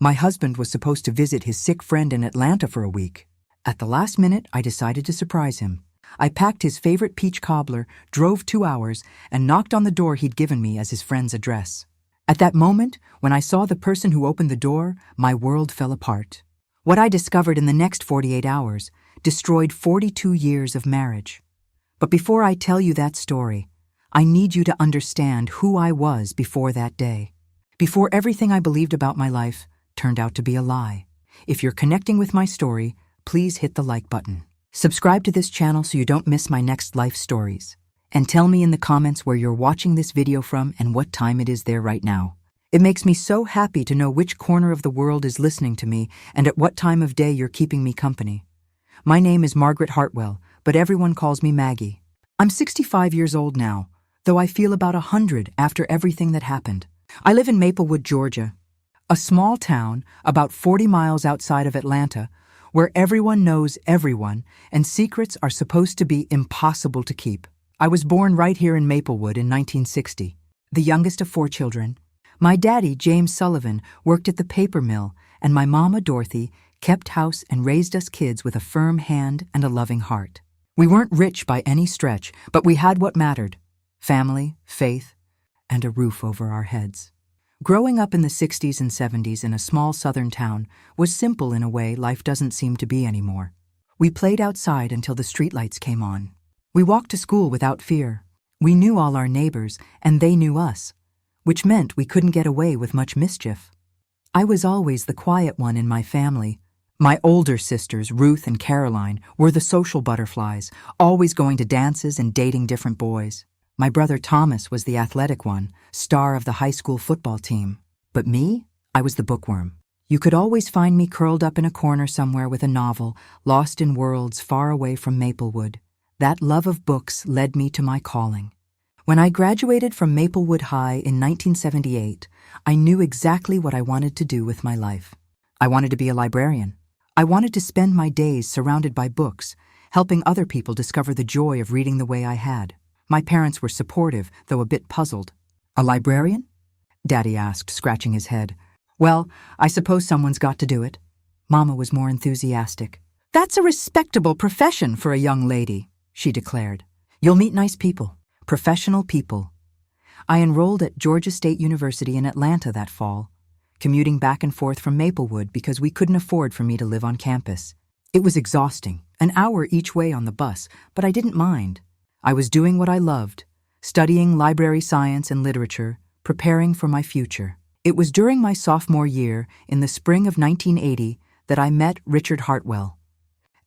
My husband was supposed to visit his sick friend in Atlanta for a week. At the last minute, I decided to surprise him. I packed his favorite peach cobbler, drove 2 hours, and knocked on the door he'd given me as his friend's address. At that moment, when I saw the person who opened the door, my world fell apart. What I discovered in the next 48 hours destroyed 42 years of marriage. But before I tell you that story, I need you to understand who I was before that day. Before everything I believed about my life turned out to be a lie. If you're connecting with my story, please hit the like button. Subscribe to this channel so you don't miss my next life stories. And tell me in the comments where you're watching this video from and what time it is there right now. It makes me so happy to know which corner of the world is listening to me and at what time of day you're keeping me company. My name is Margaret Hartwell, but everyone calls me Maggie. I'm 65 years old now, though I feel about 100 after everything that happened. I live in Maplewood, Georgia, a small town about 40 miles outside of Atlanta, where everyone knows everyone and secrets are supposed to be impossible to keep. I was born right here in Maplewood in 1960, the youngest of 4 children. My daddy, James Sullivan, worked at the paper mill, and my mama, Dorothy, kept house and raised us kids with a firm hand and a loving heart. We weren't rich by any stretch, but we had what mattered: family, faith, and a roof over our heads. Growing up in the 60s and 70s in a small southern town was simple in a way life doesn't seem to be anymore. We played outside until the streetlights came on. We walked to school without fear. We knew all our neighbors, and they knew us, which meant we couldn't get away with much mischief. I was always the quiet one in my family. My older sisters, Ruth and Caroline, were the social butterflies, always going to dances and dating different boys. My brother Thomas was the athletic one, star of the high school football team. But me? I was the bookworm. You could always find me curled up in a corner somewhere with a novel, lost in worlds far away from Maplewood. That love of books led me to my calling. When I graduated from Maplewood High in 1978, I knew exactly what I wanted to do with my life. I wanted to be a librarian. I wanted to spend my days surrounded by books, helping other people discover the joy of reading the way I had. My parents were supportive, though a bit puzzled. "A librarian?" Daddy asked, scratching his head. "Well, I suppose someone's got to do it." Mama was more enthusiastic. "That's a respectable profession for a young lady," she declared. "You'll meet nice people, professional people." I enrolled at Georgia State University in Atlanta that fall, commuting back and forth from Maplewood because we couldn't afford for me to live on campus. It was exhausting, an hour each way on the bus, but I didn't mind. I was doing what I loved, studying library science and literature, preparing for my future. It was during my sophomore year, in the spring of 1980, that I met Richard Hartwell.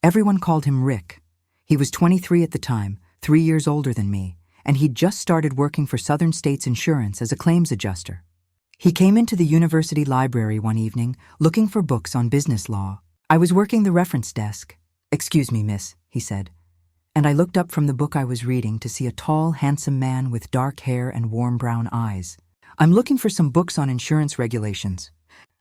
Everyone called him Rick. He was 23 at the time, 3 years older than me, and he'd just started working for Southern States Insurance as a claims adjuster. He came into the university library one evening, looking for books on business law. I was working the reference desk. "Excuse me, miss," he said. And I looked up from the book I was reading to see a tall, handsome man with dark hair and warm brown eyes. "I'm looking for some books on insurance regulations.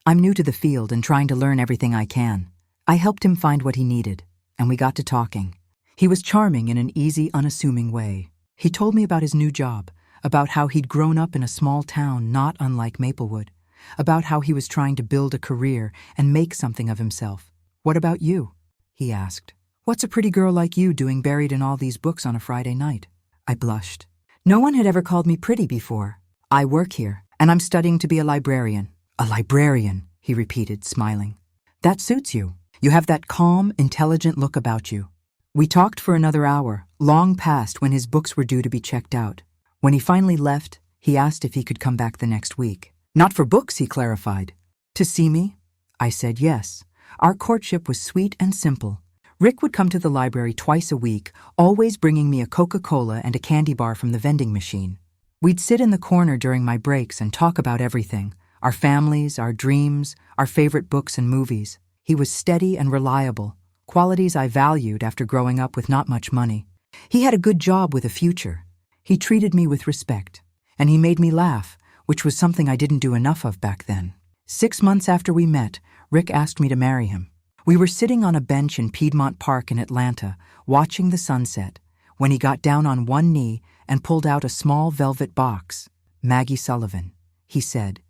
I'm new to the field and trying to learn everything I can." I helped him find what he needed, and we got to talking. He was charming in an easy, unassuming way. He told me about his new job, about how he'd grown up in a small town not unlike Maplewood, about how he was trying to build a career and make something of himself. "What about you?" he asked. "What's a pretty girl like you doing buried in all these books on a Friday night?" I blushed. No one had ever called me pretty before. "I work here, and I'm studying to be a librarian." "A librarian," he repeated, smiling. "That suits you. You have that calm, intelligent look about you." We talked for another hour, long past when his books were due to be checked out. When he finally left, he asked if he could come back the next week. "Not for books," he clarified. "To see me?" I said yes. Our courtship was sweet and simple. Rick would come to the library twice a week, always bringing me a Coca-Cola and a candy bar from the vending machine. We'd sit in the corner during my breaks and talk about everything: our families, our dreams, our favorite books and movies. He was steady and reliable, qualities I valued after growing up with not much money. He had a good job with a future. He treated me with respect, and he made me laugh, which was something I didn't do enough of back then. 6 months after we met, Rick asked me to marry him. We were sitting on a bench in Piedmont Park in Atlanta, watching the sunset, when he got down on one knee and pulled out a small velvet box. "Maggie Sullivan," he said,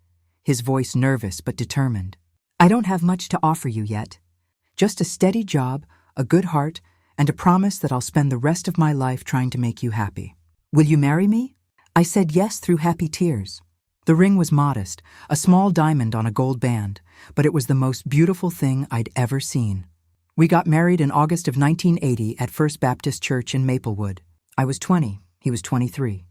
his voice nervous but determined. I don't have much to offer you yet. Just a steady job, a good heart, and a promise that I'll spend the rest of my life trying to make you happy. Will you marry me? I said yes through happy tears. The ring was modest, a small diamond on a gold band, but it was the most beautiful thing I'd ever seen. We got married in August of 1980 at First Baptist Church in Maplewood. I was 20, he was 23.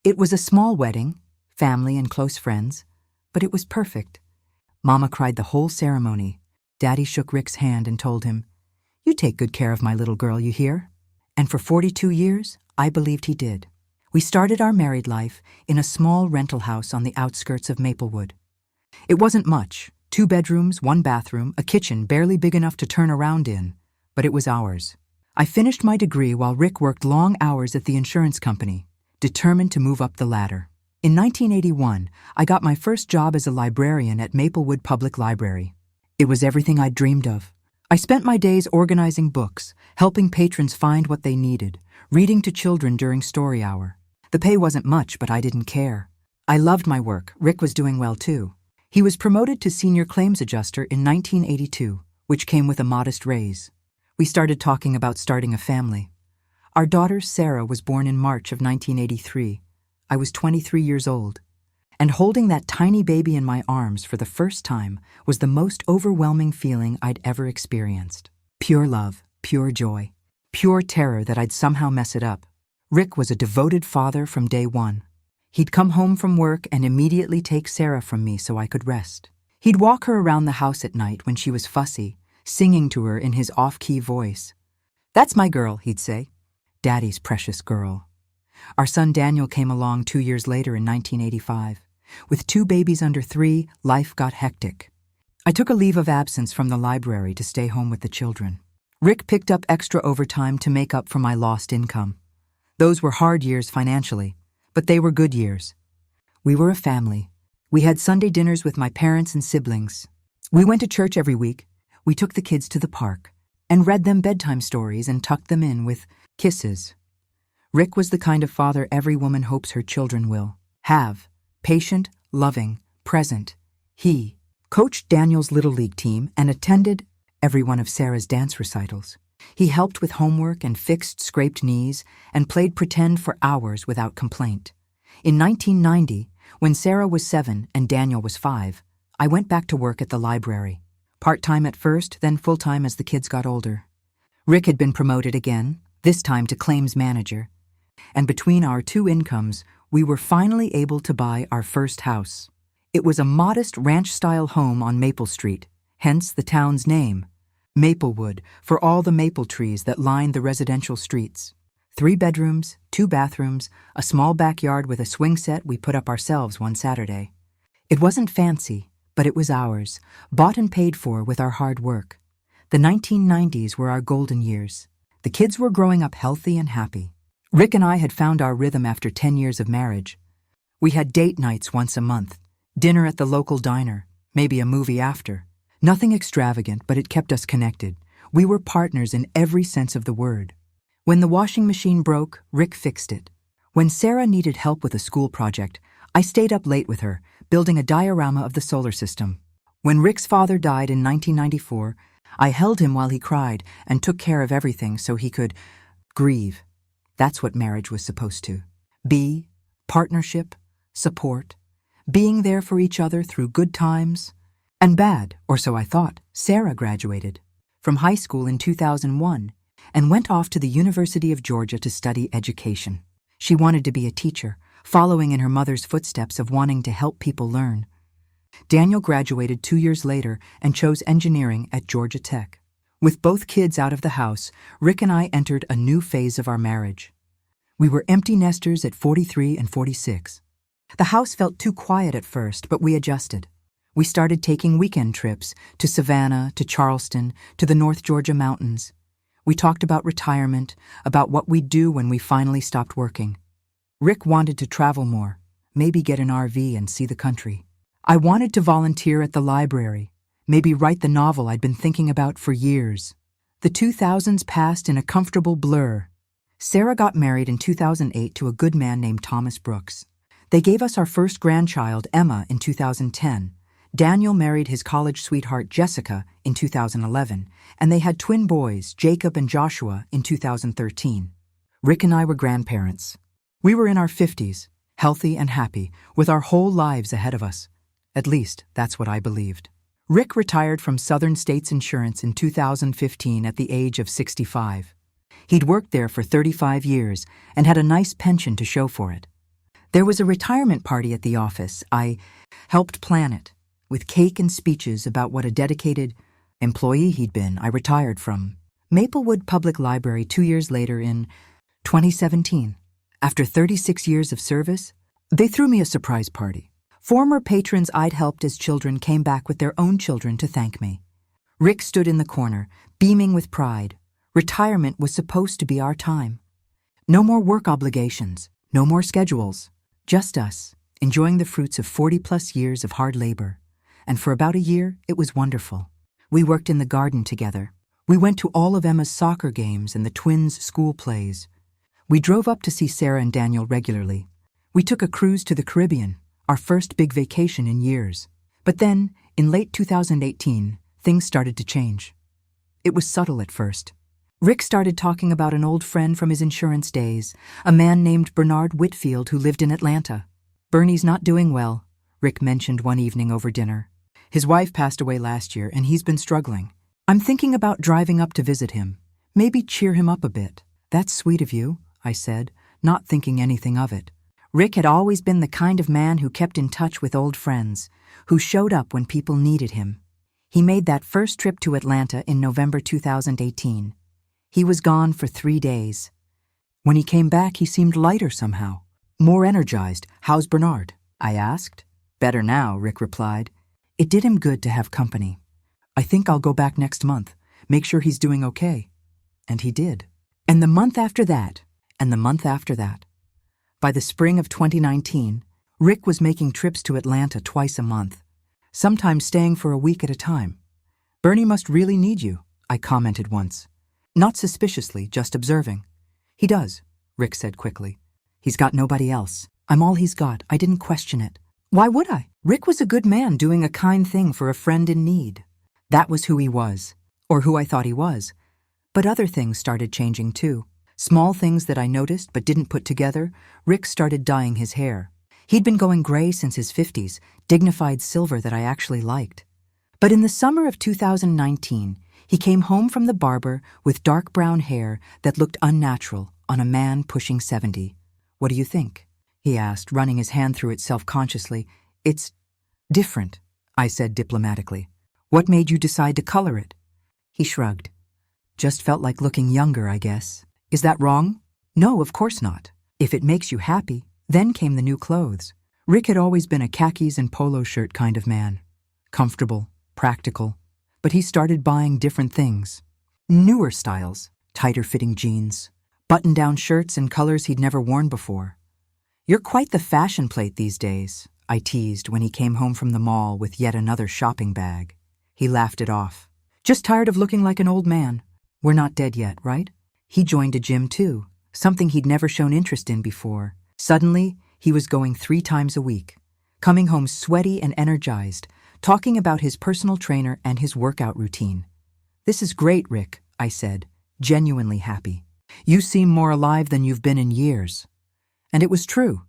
It was a small wedding, family and close friends, but it was perfect. Mama cried the whole ceremony. Daddy shook Rick's hand and told him, "You take good care of my little girl, you hear?" And for 42 years, I believed he did. We started our married life in a small rental house on the outskirts of Maplewood. It wasn't much, 2 bedrooms, 1 bathroom, a kitchen barely big enough to turn around in, but it was ours. I finished my degree while Rick worked long hours at the insurance company, determined to move up the ladder. In 1981, I got my first job as a librarian at Maplewood Public Library. It was everything I'd dreamed of. I spent my days organizing books, helping patrons find what they needed, reading to children during story hour. The pay wasn't much, but I didn't care. I loved my work. Rick was doing well too. He was promoted to senior claims adjuster in 1982, which came with a modest raise. We started talking about starting a family. Our daughter, Sarah, was born in March of 1983. I was 23 years old. And holding that tiny baby in my arms for the first time was the most overwhelming feeling I'd ever experienced. Pure love, pure joy, pure terror that I'd somehow mess it up. Rick was a devoted father from day one. He'd come home from work and immediately take Sarah from me so I could rest. He'd walk her around the house at night when she was fussy, singing to her in his off-key voice. "That's my girl," he'd say. "Daddy's precious girl." Our son Daniel came along 2 years later in 1985. With 2 babies under 3, life got hectic. I took a leave of absence from the library to stay home with the children. Rick picked up extra overtime to make up for my lost income. Those were hard years financially, but they were good years. We were a family. We had Sunday dinners with my parents and siblings. We went to church every week. We took the kids to the park and read them bedtime stories and tucked them in with kisses. Rick was the kind of father every woman hopes her children will have. Patient, loving, present. He coached Daniel's Little League team and attended every one of Sarah's dance recitals. He helped with homework and fixed scraped knees and played pretend for hours without complaint. In 1990, when Sarah was 7 and Daniel was 5, I went back to work at the library. Part-time at first, then full-time as the kids got older. Rick had been promoted again, this time to claims manager. And between our 2 incomes, we were finally able to buy our first house. It was a modest ranch-style home on Maple Street, hence the town's name, Maplewood, for all the maple trees that lined the residential streets. 3 bedrooms, 2 bathrooms, a small backyard with a swing set we put up ourselves one Saturday. It wasn't fancy, but it was ours, bought and paid for with our hard work. The 1990s were our golden years. The kids were growing up healthy and happy. Rick and I had found our rhythm after 10 years of marriage. We had date nights once a month, dinner at the local diner, maybe a movie after. Nothing extravagant, but it kept us connected. We were partners in every sense of the word. When the washing machine broke, Rick fixed it. When Sarah needed help with a school project, I stayed up late with her, building a diorama of the solar system. When Rick's father died in 1994, I held him while he cried and took care of everything so he could grieve. That's what marriage was supposed to be: partnership, support, being there for each other through good times and bad, or so I thought. Sarah graduated from high school in 2001 and went off to the University of Georgia to study education. She wanted to be a teacher, following in her mother's footsteps of wanting to help people learn. Daniel graduated 2 years later and chose engineering at Georgia Tech. With both kids out of the house, Rick and I entered a new phase of our marriage. We were empty nesters at 43 and 46. The house felt too quiet at first, but we adjusted. We started taking weekend trips to Savannah, to Charleston, to the North Georgia mountains. We talked about retirement, about what we'd do when we finally stopped working. Rick wanted to travel more, maybe get an RV and see the country. I wanted to volunteer at the library, maybe write the novel I'd been thinking about for years. The 2000s passed in a comfortable blur. Sarah got married in 2008 to a good man named Thomas Brooks. They gave us our first grandchild, Emma, in 2010. Daniel married his college sweetheart Jessica in 2011, and they had twin boys, Jacob and Joshua, in 2013. Rick and I were grandparents. We were in our 50s, healthy and happy, with our whole lives ahead of us. At least, that's what I believed. Rick retired from Southern States Insurance in 2015 at the age of 65. He'd worked there for 35 years and had a nice pension to show for it. There was a retirement party at the office. I helped plan it, with cake and speeches about what a dedicated employee he'd been. I retired from Maplewood Public Library 2 years later in 2017. After 36 years of service, they threw me a surprise party. Former patrons I'd helped as children came back with their own children to thank me. Rick stood in the corner, beaming with pride. Retirement was supposed to be our time. No more work obligations, no more schedules. Just us, enjoying the fruits of 40-plus years of hard labor. And for about a year, it was wonderful. We worked in the garden together. We went to all of Emma's soccer games and the twins' school plays. We drove up to see Sarah and Daniel regularly. We took a cruise to the Caribbean, our first big vacation in years. But then, in late 2018, things started to change. It was subtle at first. Rick started talking about an old friend from his insurance days, a man named Bernard Whitfield who lived in Atlanta. Bernie's not doing well, Rick mentioned one evening over dinner. His wife passed away last year and he's been struggling. I'm thinking about driving up to visit him. Maybe cheer him up a bit. That's sweet of you, I said, not thinking anything of it. Rick had always been the kind of man who kept in touch with old friends, who showed up when people needed him. He made that first trip to Atlanta in November 2018. He was gone for 3 days. When he came back, he seemed lighter somehow, more energized. How's Bernard? I asked. Better now, Rick replied. It did him good to have company. I think I'll go back next month, make sure he's doing okay. And he did. And the month after that, and the month after that. By the spring of 2019, Rick was making trips to Atlanta twice a month, sometimes staying for a week at a time. Bernie must really need you, I commented once. Not suspiciously, just observing. He does, Rick said quickly. He's got nobody else. I'm all he's got. I didn't question it. Why would I? Rick was a good man doing a kind thing for a friend in need. That was who he was, or who I thought he was. But other things started changing too. Small things that I noticed but didn't put together. Rick started dyeing his hair. He'd been going gray since his 50s, dignified silver that I actually liked. But in the summer of 2019, he came home from the barber with dark brown hair that looked unnatural on a man pushing 70. What do you think? He asked, running his hand through it self-consciously. It's different, I said diplomatically. What made you decide to color it? He shrugged. Just felt like looking younger, I guess. Is that wrong? No, of course not. If it makes you happy. Then came the new clothes. Rick had always been a khakis and polo shirt kind of man. Comfortable, practical. But he started buying different things. Newer styles, tighter-fitting jeans, button-down shirts in colors he'd never worn before. You're quite the fashion plate these days, I teased when he came home from the mall with yet another shopping bag. He laughed it off. Just tired of looking like an old man. We're not dead yet, right? He joined a gym too, something he'd never shown interest in before. Suddenly, he was going 3 times a week, coming home sweaty and energized, talking about his personal trainer and his workout routine. This is great, Rick, I said, genuinely happy. You seem more alive than you've been in years. And it was true.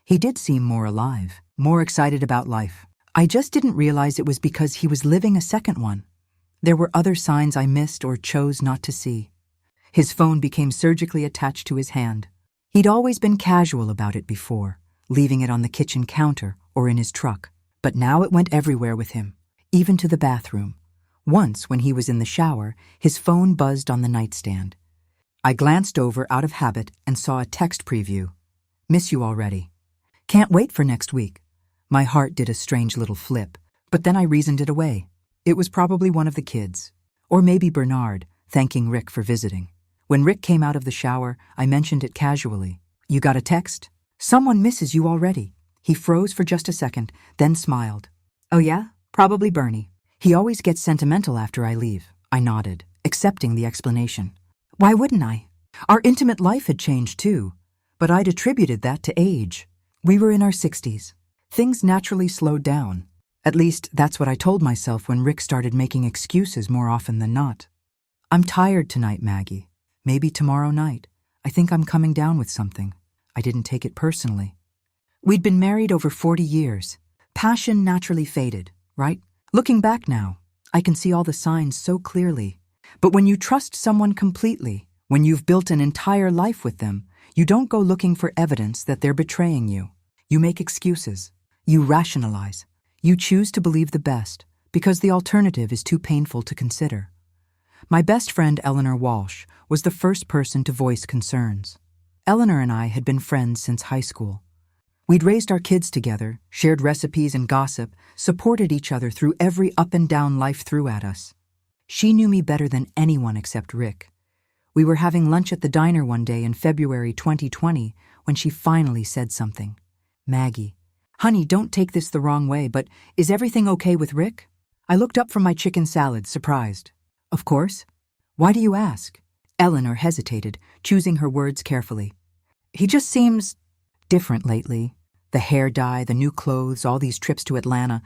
He did seem more alive, more excited about life. I just didn't realize it was because he was living a second one. There were other signs I missed or chose not to see. His phone became surgically attached to his hand. He'd always been casual about it before, leaving it on the kitchen counter or in his truck. But now it went everywhere with him, even to the bathroom. Once, when he was in the shower, his phone buzzed on the nightstand. I glanced over out of habit and saw a text preview. Miss you already. Can't wait for next week. My heart did a strange little flip, but then I reasoned it away. It was probably one of the kids. Or maybe Bernard, thanking Rick for visiting. When Rick came out of the shower, I mentioned it casually. You got a text? Someone misses you already. He froze for just a second, then smiled. Oh yeah? Probably Bernie. He always gets sentimental after I leave. I nodded, accepting the explanation. Why wouldn't I? Our intimate life had changed too, but I'd attributed that to age. We were in our 60s. Things naturally slowed down. At least, that's what I told myself when Rick started making excuses more often than not. I'm tired tonight, Maggie. Maybe tomorrow night. I think I'm coming down with something. I didn't take it personally. We'd been married over 40 years. Passion naturally faded, right? Looking back now, I can see all the signs so clearly. But when you trust someone completely, when you've built an entire life with them, you don't go looking for evidence that they're betraying you. You make excuses. You rationalize. You choose to believe the best, because the alternative is too painful to consider. My best friend Eleanor Walsh was the first person to voice concerns. Eleanor and I had been friends since high school. We'd raised our kids together, shared recipes and gossip, supported each other through every up and down life threw at us. She knew me better than anyone except Rick. We were having lunch at the diner one day in February 2020 when she finally said something. Maggie, honey, don't take this the wrong way, but is everything okay with Rick? I looked up from my chicken salad, surprised. Of course. Why do you ask? Eleanor hesitated, choosing her words carefully. He just seems different lately. The hair dye, the new clothes, all these trips to Atlanta.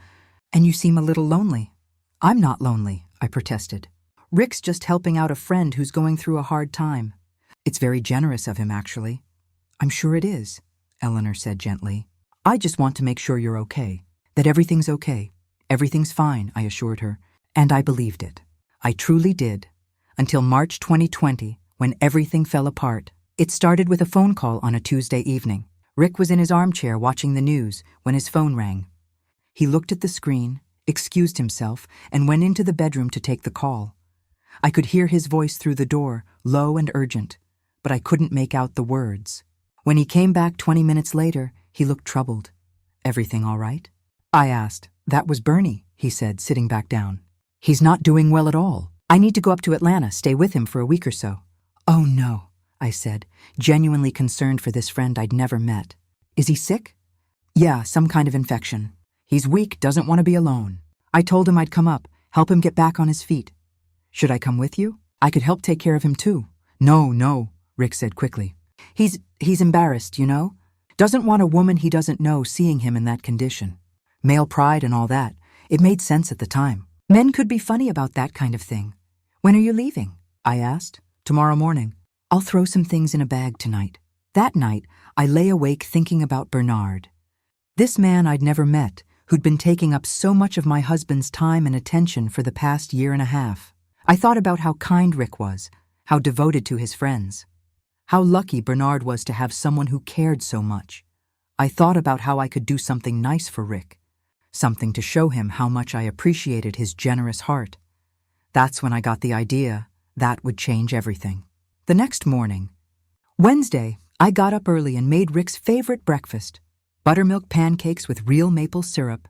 And you seem a little lonely. I'm not lonely, I protested. Rick's just helping out a friend who's going through a hard time. It's very generous of him, actually. I'm sure it is, Eleanor said gently. I just want to make sure you're okay, that everything's okay. Everything's fine, I assured her, and I believed it. I truly did. Until March 2020, when everything fell apart. It started with a phone call on a Tuesday evening. Rick was in his armchair watching the news when his phone rang. He looked at the screen, excused himself, and went into the bedroom to take the call. I could hear his voice through the door, low and urgent, but I couldn't make out the words. When he came back 20 minutes later, he looked troubled. Everything all right? I asked. That was Bernie, he said, sitting back down. He's not doing well at all. I need to go up to Atlanta, stay with him for a week or so. Oh no, I said, genuinely concerned for this friend I'd never met. Is he sick? Yeah, some kind of infection. He's weak, doesn't want to be alone. I told him I'd come up, help him get back on his feet. Should I come with you? I could help take care of him too. No, Rick said quickly. He's embarrassed, you know? Doesn't want a woman he doesn't know seeing him in that condition. Male pride and all that. It made sense at the time. Men could be funny about that kind of thing. When are you leaving? I asked. Tomorrow morning. I'll throw some things in a bag tonight. That night, I lay awake thinking about Bernard. This man I'd never met, who'd been taking up so much of my husband's time and attention for the past year and a half. I thought about how kind Rick was, how devoted to his friends. How lucky Bernard was to have someone who cared so much. I thought about how I could do something nice for Rick. Something to show him how much I appreciated his generous heart. That's when I got the idea that would change everything. The next morning, Wednesday, I got up early and made Rick's favorite breakfast. Buttermilk pancakes with real maple syrup,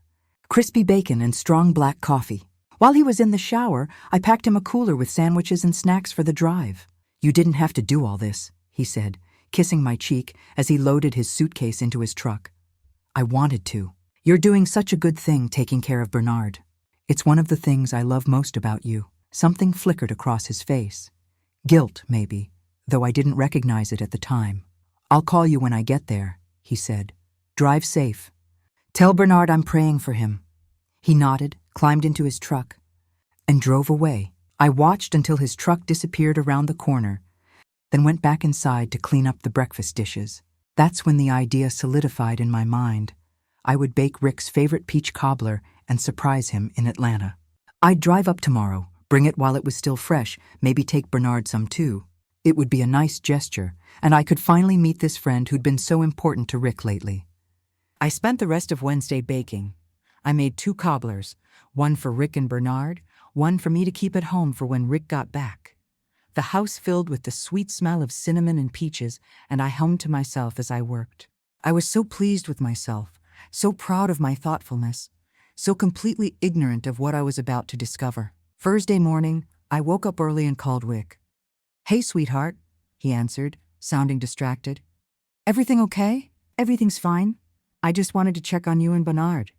crispy bacon and strong black coffee. While he was in the shower, I packed him a cooler with sandwiches and snacks for the drive. You didn't have to do all this, he said, kissing my cheek as he loaded his suitcase into his truck. I wanted to. You're doing such a good thing taking care of Bernard. It's one of the things I love most about you. Something flickered across his face. Guilt, maybe, though I didn't recognize it at the time. I'll call you when I get there, he said. Drive safe. Tell Bernard I'm praying for him. He nodded, climbed into his truck, and drove away. I watched until his truck disappeared around the corner, then went back inside to clean up the breakfast dishes. That's when the idea solidified in my mind. I would bake Rick's favorite peach cobbler and surprise him in Atlanta. I'd drive up tomorrow, bring it while it was still fresh, maybe take Bernard some too. It would be a nice gesture, and I could finally meet this friend who'd been so important to Rick lately. I spent the rest of Wednesday baking. I made 2 cobblers, one for Rick and Bernard, one for me to keep at home for when Rick got back. The house filled with the sweet smell of cinnamon and peaches, and I hummed to myself as I worked. I was so pleased with myself, so proud of my thoughtfulness, so completely ignorant of what I was about to discover. Thursday morning, I woke up early and called Rick. Hey, sweetheart, he answered, sounding distracted. Everything okay? Everything's fine. I just wanted to check on you and Bernard.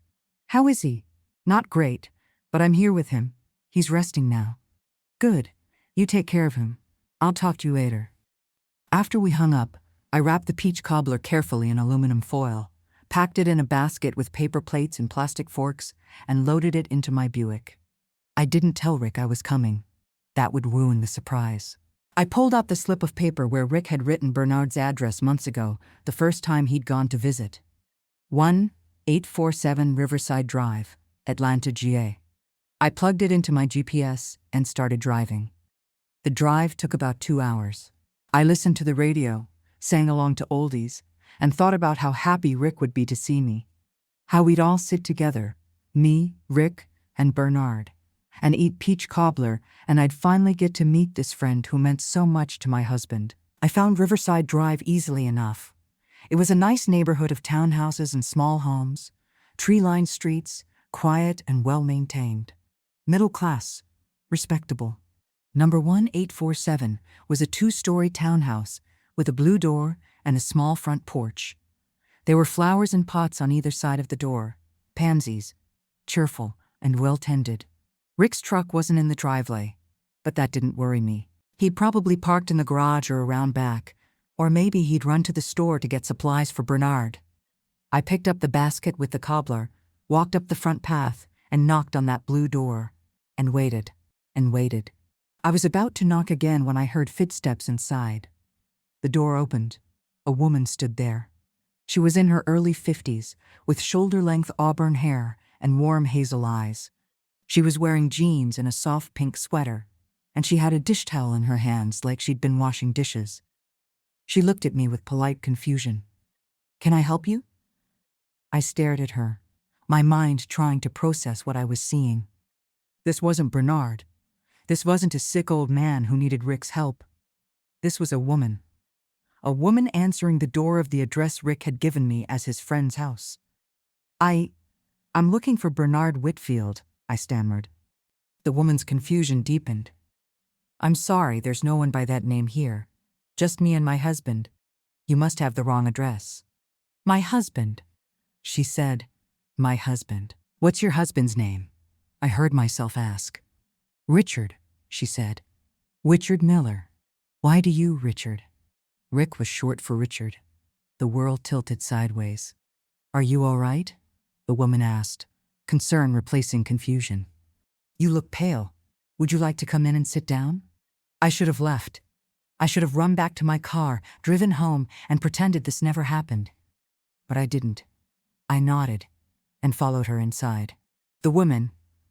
How is he? Not great, but I'm here with him. He's resting now. Good. You take care of him. I'll talk to you later. After we hung up, I wrapped the peach cobbler carefully in aluminum foil, packed it in a basket with paper plates and plastic forks, and loaded it into my Buick. I didn't tell Rick I was coming. That would ruin the surprise. I pulled out the slip of paper where Rick had written Bernard's address months ago, the first time he'd gone to visit. 1847 Riverside Drive, Atlanta, GA. I plugged it into my GPS and started driving. The drive took about 2 hours. I listened to the radio, sang along to oldies, and thought about how happy Rick would be to see me. How we'd all sit together, me, Rick, and Bernard, and eat peach cobbler, and I'd finally get to meet this friend who meant so much to my husband. I found Riverside Drive easily enough. It was a nice neighborhood of townhouses and small homes, tree-lined streets, quiet and well-maintained. Middle class, respectable. Number 1847 was a 2-story townhouse with a blue door and a small front porch. There were flowers in pots on either side of the door, pansies, cheerful and well-tended. Rick's truck wasn't in the driveway, but that didn't worry me. He'd probably parked in the garage or around back, or maybe he'd run to the store to get supplies for Bernard. I picked up the basket with the cobbler, walked up the front path, and knocked on that blue door, and waited, and waited. I was about to knock again when I heard footsteps inside. The door opened. A woman stood there. She was in her early 50s, with shoulder-length auburn hair and warm hazel eyes. She was wearing jeans and a soft pink sweater, and she had a dish towel in her hands like she'd been washing dishes. She looked at me with polite confusion. "Can I help you?" I stared at her, my mind trying to process what I was seeing. This wasn't Bernard. This wasn't a sick old man who needed Rick's help. This was a woman. A woman answering the door of the address Rick had given me as his friend's house. I'm looking for Bernard Whitfield," I stammered. The woman's confusion deepened. "I'm sorry, there's no one by that name here. Just me and my husband. You must have the wrong address." "My husband," she said. "My husband. What's your husband's name?" I heard myself ask. "Richard," she said. "Richard Miller." "Why do you, Richard?" Rick was short for Richard. The world tilted sideways. "Are you all right?" the woman asked, concern replacing confusion. "You look pale. Would you like to come in and sit down?" I should have left. I should have run back to my car, driven home, and pretended this never happened. But I didn't. I nodded and followed her inside. The woman,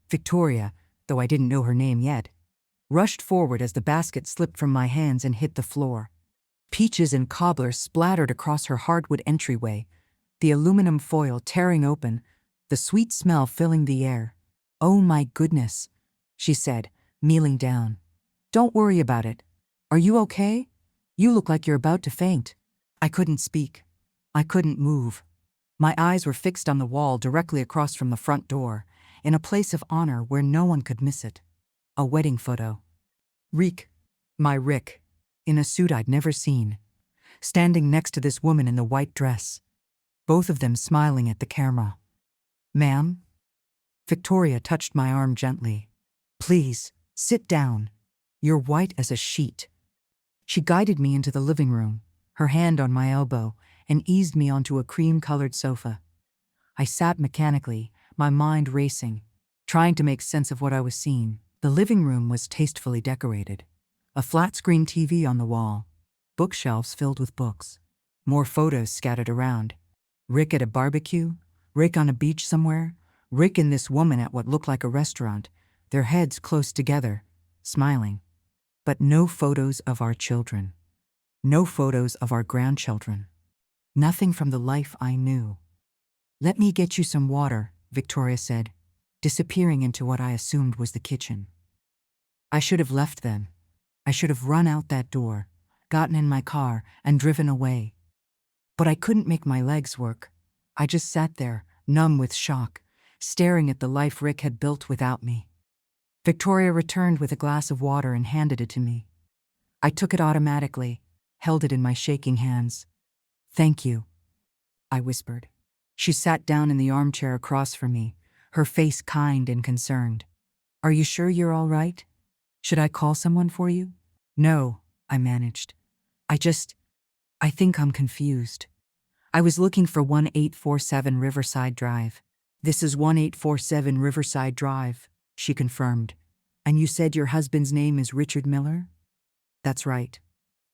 Victoria, though I didn't know her name yet, rushed forward as the basket slipped from my hands and hit the floor. Peaches and cobbler splattered across her hardwood entryway, the aluminum foil tearing open, the sweet smell filling the air. "Oh my goodness," she said, kneeling down. "Don't worry about it. Are you okay? You look like you're about to faint." I couldn't speak. I couldn't move. My eyes were fixed on the wall directly across from the front door, in a place of honor where no one could miss it. A wedding photo. Rick, my Rick, in a suit I'd never seen, standing next to this woman in the white dress, both of them smiling at the camera. "Ma'am?" Victoria touched my arm gently. "Please, sit down. You're white as a sheet." She guided me into the living room, her hand on my elbow, and eased me onto a cream-colored sofa. I sat mechanically, my mind racing, trying to make sense of what I was seeing. The living room was tastefully decorated. A flat-screen TV on the wall, bookshelves filled with books, more photos scattered around. Rick at a barbecue, Rick on a beach somewhere, Rick and this woman at what looked like a restaurant, their heads close together, smiling. But no photos of our children. No photos of our grandchildren. Nothing from the life I knew. "Let me get you some water," Victoria said, disappearing into what I assumed was the kitchen. I should have left then. I should have run out that door, gotten in my car, and driven away. But I couldn't make my legs work. I just sat there, numb with shock, staring at the life Rick had built without me. Victoria returned with a glass of water and handed it to me. I took it automatically, held it in my shaking hands. "Thank you," I whispered. She sat down in the armchair across from me, her face kind and concerned. "Are you sure you're all right? Should I call someone for you?" "No," I managed. I think I'm confused. I was looking for 1847 Riverside Drive. This is 1847 Riverside Drive, she confirmed. And you said your husband's name is Richard Miller? That's right.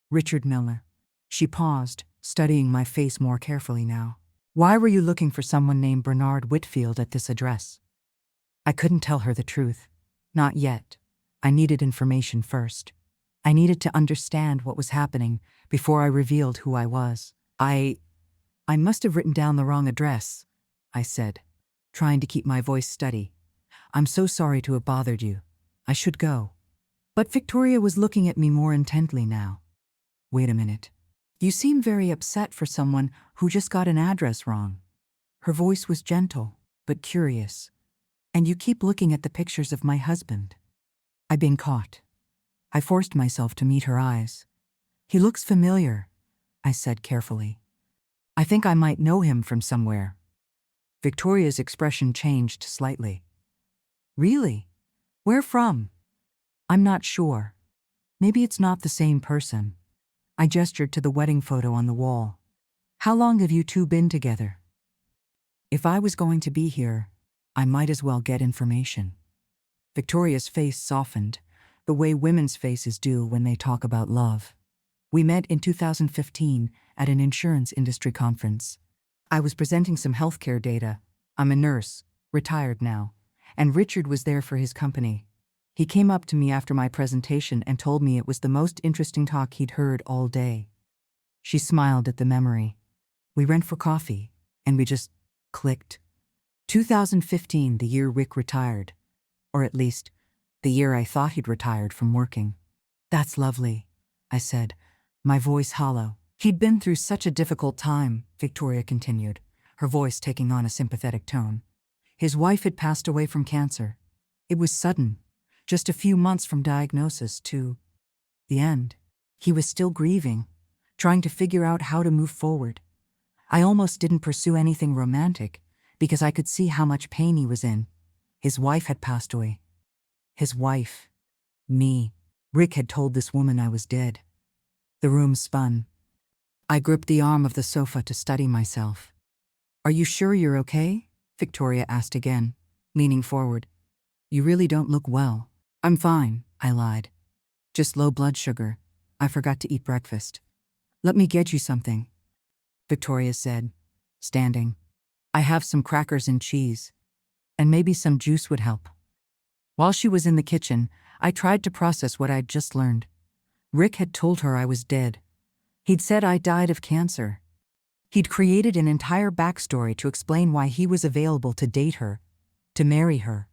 Richard Miller. She paused, studying my face more carefully now. Why were you looking for someone named Bernard Whitfield at this address? I couldn't tell her the truth. Not yet. I needed information first. I needed to understand what was happening before I revealed who I was. I must have written down the wrong address, I said, trying to keep my voice steady. I'm so sorry to have bothered you. I should go. But Victoria was looking at me more intently now. Wait a minute. You seem very upset for someone who just got an address wrong. Her voice was gentle, but curious. And you keep looking at the pictures of my husband. I've been caught. I forced myself to meet her eyes. He looks familiar, I said carefully. I think I might know him from somewhere. Victoria's expression changed slightly. Really? Where from? I'm not sure. Maybe it's not the same person. I gestured to the wedding photo on the wall. How long have you two been together? If I was going to be here, I might as well get information. Victoria's face softened, the way women's faces do when they talk about love. We met in 2015 at an insurance industry conference. I was presenting some healthcare data. I'm a nurse, retired now, and Richard was there for his company. He came up to me after my presentation and told me it was the most interesting talk he'd heard all day. She smiled at the memory. We went for coffee, and we just clicked. 2015, the year Rick retired. Or at least, the year I thought he'd retired from working. That's lovely, I said, my voice hollow. He'd been through such a difficult time, Victoria continued, her voice taking on a sympathetic tone. His wife had passed away from cancer. It was sudden, just a few months from diagnosis to the end. He was still grieving, trying to figure out how to move forward. I almost didn't pursue anything romantic because I could see how much pain he was in. His wife had passed away. His wife. Me. Rick had told this woman I was dead. The room spun. I gripped the arm of the sofa to steady myself. Are you sure you're okay? Victoria asked again, leaning forward. You really don't look well. I'm fine, I lied. Just low blood sugar. I forgot to eat breakfast. Let me get you something, Victoria said, standing. I have some crackers and cheese, and maybe some juice would help. While she was in the kitchen, I tried to process what I'd just learned. Rick had told her I was dead. He'd said I died of cancer. He'd created an entire backstory to explain why he was available to date her, to marry her.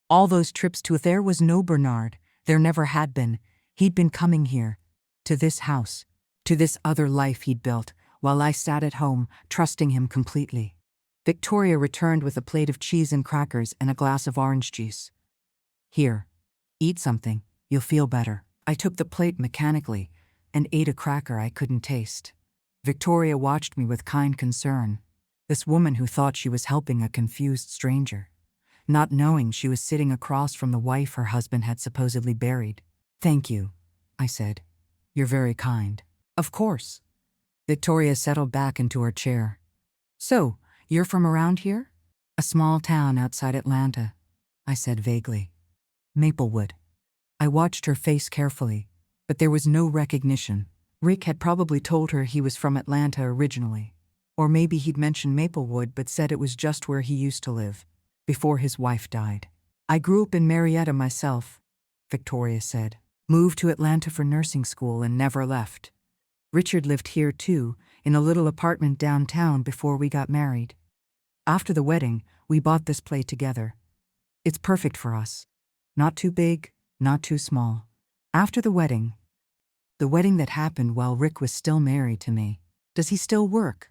All those trips to there was no Bernard, there never had been. He'd been coming here, to this house, to this other life he'd built, while I sat at home, trusting him completely. Victoria returned with a plate of cheese and crackers and a glass of orange juice. Here, eat something, you'll feel better. I took the plate mechanically and ate a cracker I couldn't taste. Victoria watched me with kind concern, this woman who thought she was helping a confused stranger, not knowing she was sitting across from the wife her husband had supposedly buried. Thank you, I said. You're very kind. Of course. Victoria settled back into her chair. So, you're from around here? A small town outside Atlanta, I said vaguely. Maplewood. I watched her face carefully, but there was no recognition. Rick had probably told her he was from Atlanta originally. Or maybe he'd mentioned Maplewood but said it was just where he used to live, before his wife died. I grew up in Marietta myself, Victoria said. Moved to Atlanta for nursing school and never left. Richard lived here too, in a little apartment downtown before we got married. After the wedding, we bought this place together. It's perfect for us. Not too big, not too small. After the wedding that happened while Rick was still married to me. Does he still work?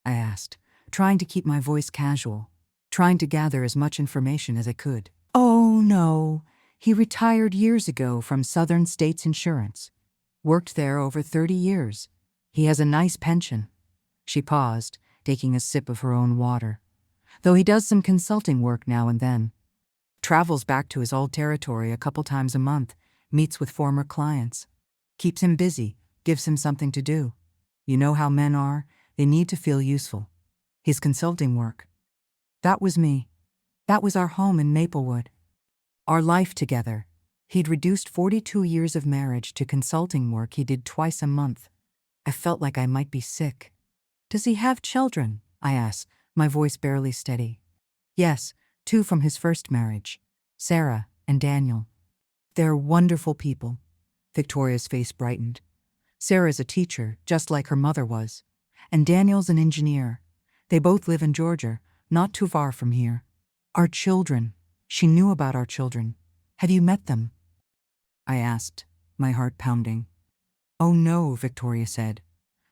I asked, trying to keep my voice casual, trying to gather as much information as I could. Oh no, he retired years ago from Southern States Insurance. Worked there over 30 years. He has a nice pension. She paused, taking a sip of her own water. Though he does some consulting work now and then. Travels back to his old territory a couple times a month, meets with former clients. Keeps him busy, gives him something to do. You know how men are, They need to feel useful. His consulting work. That was me. That was our home in Maplewood. Our life together. He'd reduced 42 years of marriage to consulting work he did twice a month. I felt like I might be sick. Does he have children? I asked, my voice barely steady. Yes, 2 from his first marriage, Sarah and Daniel. They're wonderful people. Victoria's face brightened. Sarah's a teacher, just like her mother was. And Daniel's an engineer. They both live in Georgia, not too far from here. Our children. She knew about our children. Have you met them? I asked, my heart pounding. Oh no, Victoria said,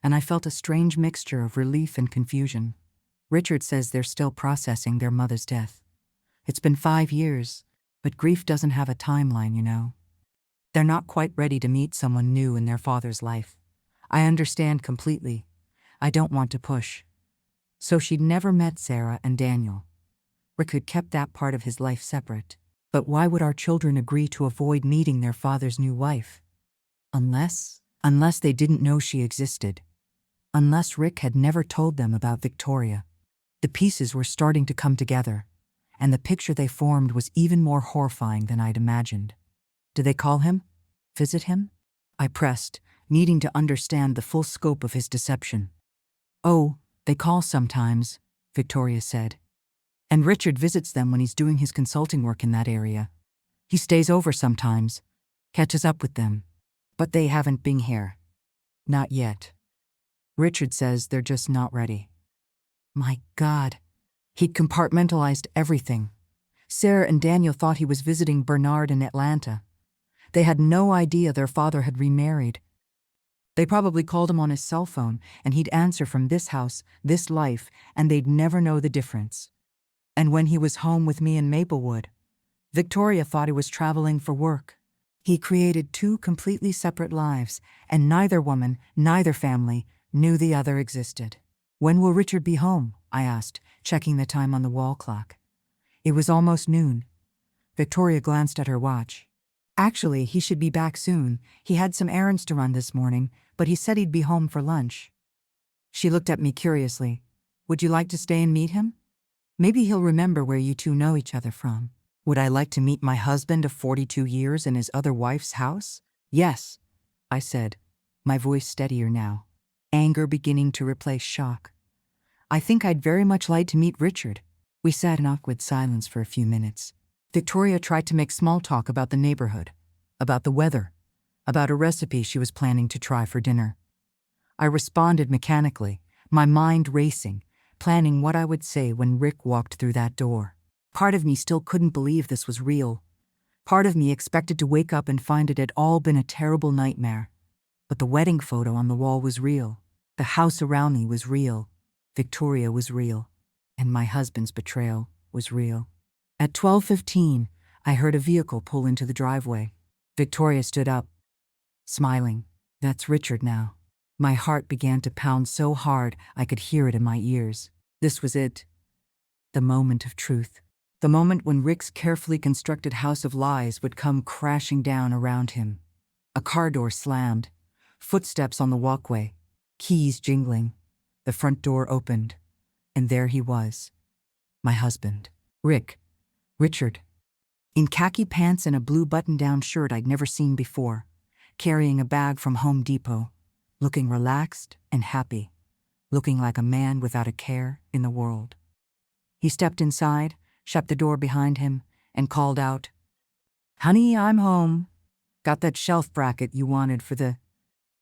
and I felt a strange mixture of relief and confusion. Richard says they're still processing their mother's death. It's been 5 years, but grief doesn't have a timeline, you know. They're not quite ready to meet someone new in their father's life. I understand completely. I don't want to push. So she'd never met Sarah and Daniel. Rick had kept that part of his life separate. But why would our children agree to avoid meeting their father's new wife? Unless they didn't know she existed. Unless Rick had never told them about Victoria. The pieces were starting to come together, and the picture they formed was even more horrifying than I'd imagined. Did they call him? Visit him? I pressed, needing to understand the full scope of his deception. Oh, they call sometimes, Victoria said. And Richard visits them when he's doing his consulting work in that area. He stays over sometimes, catches up with them. But they haven't been here. Not yet. Richard says they're just not ready. My God. He'd compartmentalized everything. Sarah and Daniel thought he was visiting Bernard in Atlanta. They had no idea their father had remarried. They probably called him on his cell phone, and he'd answer from this house, this life, and they'd never know the difference. And when he was home with me in Maplewood, Victoria thought he was traveling for work. He created 2 completely separate lives, and neither woman, neither family, knew the other existed. When will Richard be home? I asked, checking the time on the wall clock. It was almost noon. Victoria glanced at her watch. Actually, he should be back soon. He had some errands to run this morning, but he said he'd be home for lunch. She looked at me curiously. Would you like to stay and meet him? Maybe he'll remember where you 2 know each other from. Would I like to meet my husband of 42 years in his other wife's house? Yes, I said, my voice steadier now, anger beginning to replace shock. I think I'd very much like to meet Richard. We sat in awkward silence for a few minutes. Victoria tried to make small talk about the neighborhood, about the weather, about a recipe she was planning to try for dinner. I responded mechanically, my mind racing, planning what I would say when Rick walked through that door. Part of me still couldn't believe this was real. Part of me expected to wake up and find it had all been a terrible nightmare. But the wedding photo on the wall was real. The house around me was real. Victoria was real. And my husband's betrayal was real. At 12:15, I heard a vehicle pull into the driveway. Victoria stood up, smiling. That's Richard now. My heart began to pound so hard I could hear it in my ears. This was it. The moment of truth. The moment when Rick's carefully constructed house of lies would come crashing down around him. A car door slammed. Footsteps on the walkway. Keys jingling. The front door opened. And there he was. My husband. Richard. In khaki pants and a blue button-down shirt I'd never seen before. Carrying a bag from Home Depot. Looking relaxed and happy. Looking like a man without a care in the world. He stepped inside, shut the door behind him, and called out, "Honey, I'm home. Got that shelf bracket you wanted for the..."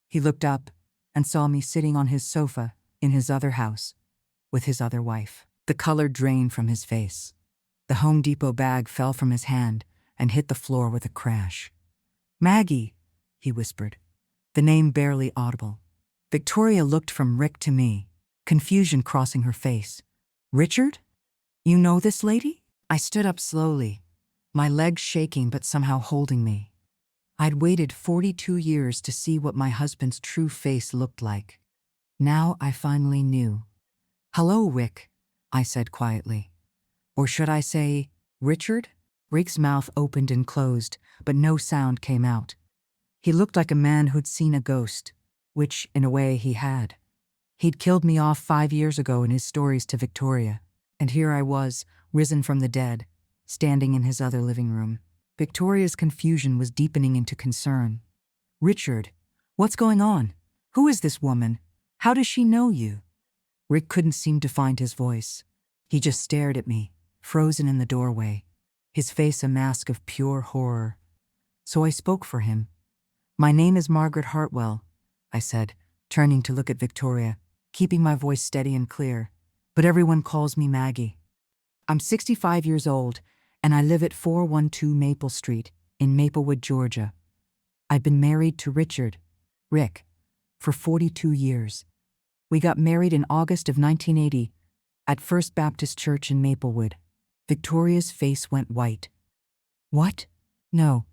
He looked up and saw me sitting on his sofa in his other house with his other wife. The color drained from his face. The Home Depot bag fell from his hand and hit the floor with a crash. "Maggie," he whispered, the name barely audible. Victoria looked from Rick to me, confusion crossing her face. "Richard? You know this lady?" I stood up slowly, my legs shaking but somehow holding me. I'd waited 42 years to see what my husband's true face looked like. Now I finally knew. "Hello, Rick," I said quietly. Or should I say, "Richard?" Rick's mouth opened and closed, but no sound came out. He looked like a man who'd seen a ghost, which, in a way, he had. He'd killed me off 5 years ago in his stories to Victoria. And here I was, risen from the dead, standing in his other living room. Victoria's confusion was deepening into concern. Richard, what's going on? Who is this woman? How does she know you? Rick couldn't seem to find his voice. He just stared at me, frozen in the doorway, his face a mask of pure horror. So I spoke for him. My name is Margaret Hartwell, I said, turning to look at Victoria, keeping my voice steady and clear. But everyone calls me Maggie. I'm 65 years old, and I live at 412 Maple Street in Maplewood, Georgia. I've been married to Rick, for 42 years. We got married in August of 1980 at First Baptist Church in Maplewood. Victoria's face went white. What? No.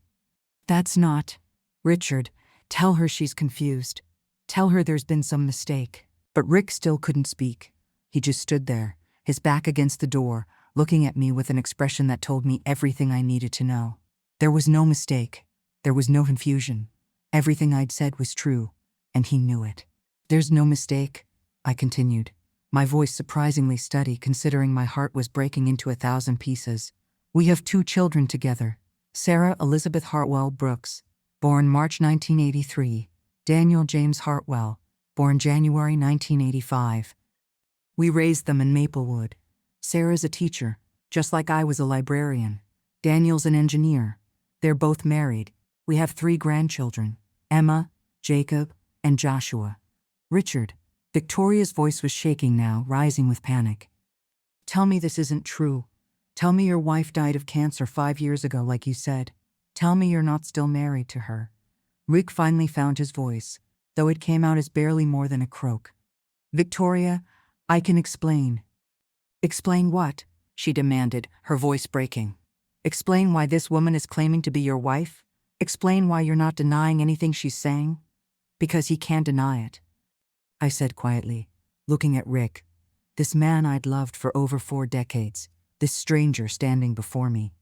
That's not. Richard, tell her she's confused. Tell her there's been some mistake. But Rick still couldn't speak. He just stood there, his back against the door, looking at me with an expression that told me everything I needed to know. There was no mistake. There was no confusion. Everything I'd said was true, and he knew it. There's no mistake, I continued, my voice surprisingly steady considering my heart was breaking into 1,000 pieces. We have 2 children together, Sarah Elizabeth Hartwell Brooks, born March 1983, Daniel James Hartwell, born January 1985. We raised them in Maplewood. Sarah's a teacher, just like I was a librarian. Daniel's an engineer. They're both married. We have 3 grandchildren, Emma, Jacob, and Joshua. Richard, Victoria's voice was shaking now, rising with panic. Tell me this isn't true. Tell me your wife died of cancer 5 years ago, like you said. Tell me you're not still married to her. Rick finally found his voice, though it came out as barely more than a croak. Victoria, I can explain. Explain what? She demanded, her voice breaking. Explain why this woman is claiming to be your wife? Explain why you're not denying anything she's saying? Because he can't deny it, I said quietly, looking at Rick, this man I'd loved for over 4 decades, this stranger standing before me.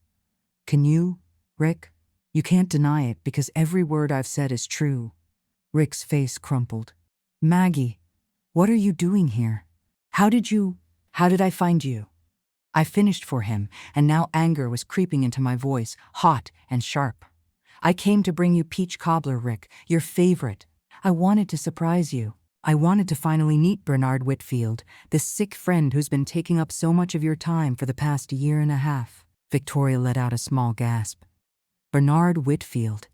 Can you, Rick? You can't deny it because every word I've said is true. Rick's face crumpled. Maggie, what are you doing here? How did I find you? I finished for him, and now anger was creeping into my voice, hot and sharp. I came to bring you peach cobbler, Rick, your favorite. I wanted to surprise you. I wanted to finally meet Bernard Whitfield, this sick friend who's been taking up so much of your time for the past 1.5 years. Victoria let out a small gasp. Bernard Whitfield.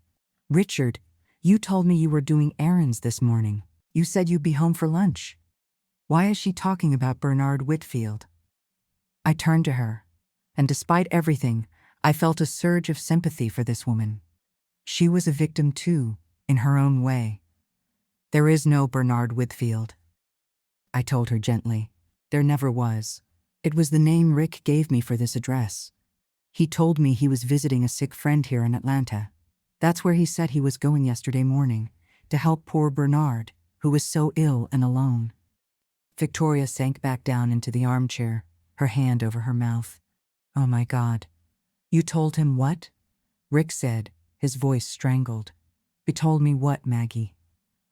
Richard, you told me you were doing errands this morning. You said you'd be home for lunch. Why is she talking about Bernard Whitfield? I turned to her, and despite everything, I felt a surge of sympathy for this woman. She was a victim too, in her own way. There is no Bernard Whitfield, I told her gently. There never was. It was the name Rick gave me for this address. He told me he was visiting a sick friend here in Atlanta. That's where he said he was going yesterday morning, to help poor Bernard, who was so ill and alone. Victoria sank back down into the armchair, her hand over her mouth. Oh my God. You told him what? Rick said, his voice strangled. You told me what, Maggie?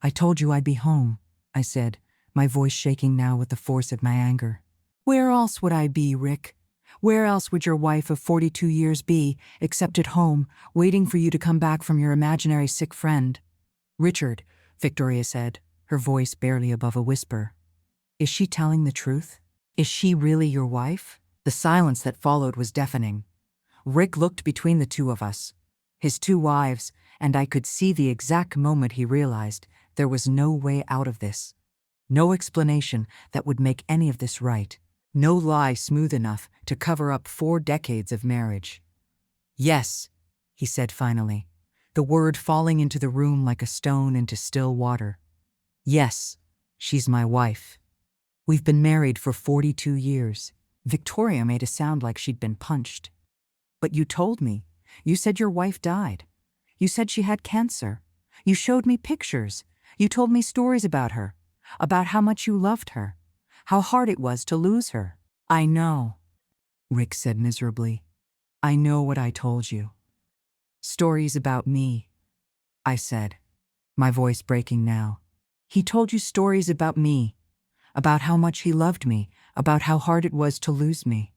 I told you I'd be home, I said, my voice shaking now with the force of my anger. Where else would I be, Rick? Where else would your wife of 42 years be, except at home, waiting for you to come back from your imaginary sick friend? Richard, Victoria said, her voice barely above a whisper. Is she telling the truth? Is she really your wife? The silence that followed was deafening. Rick looked between the 2 of us, his 2 wives, and I could see the exact moment he realized there was no way out of this. No explanation that would make any of this right. No lie smooth enough to cover up 4 decades of marriage. Yes, he said finally, the word falling into the room like a stone into still water. Yes, she's my wife. We've been married for 42 years. Victoria made it sound like she'd been punched. But you told me. You said your wife died. You said she had cancer. You showed me pictures. You told me stories about her, about how much you loved her, how hard it was to lose her. I know, Rick said miserably. I know what I told you. Stories about me, I said, my voice breaking now. He told you stories about me, about how much he loved me, about how hard it was to lose me.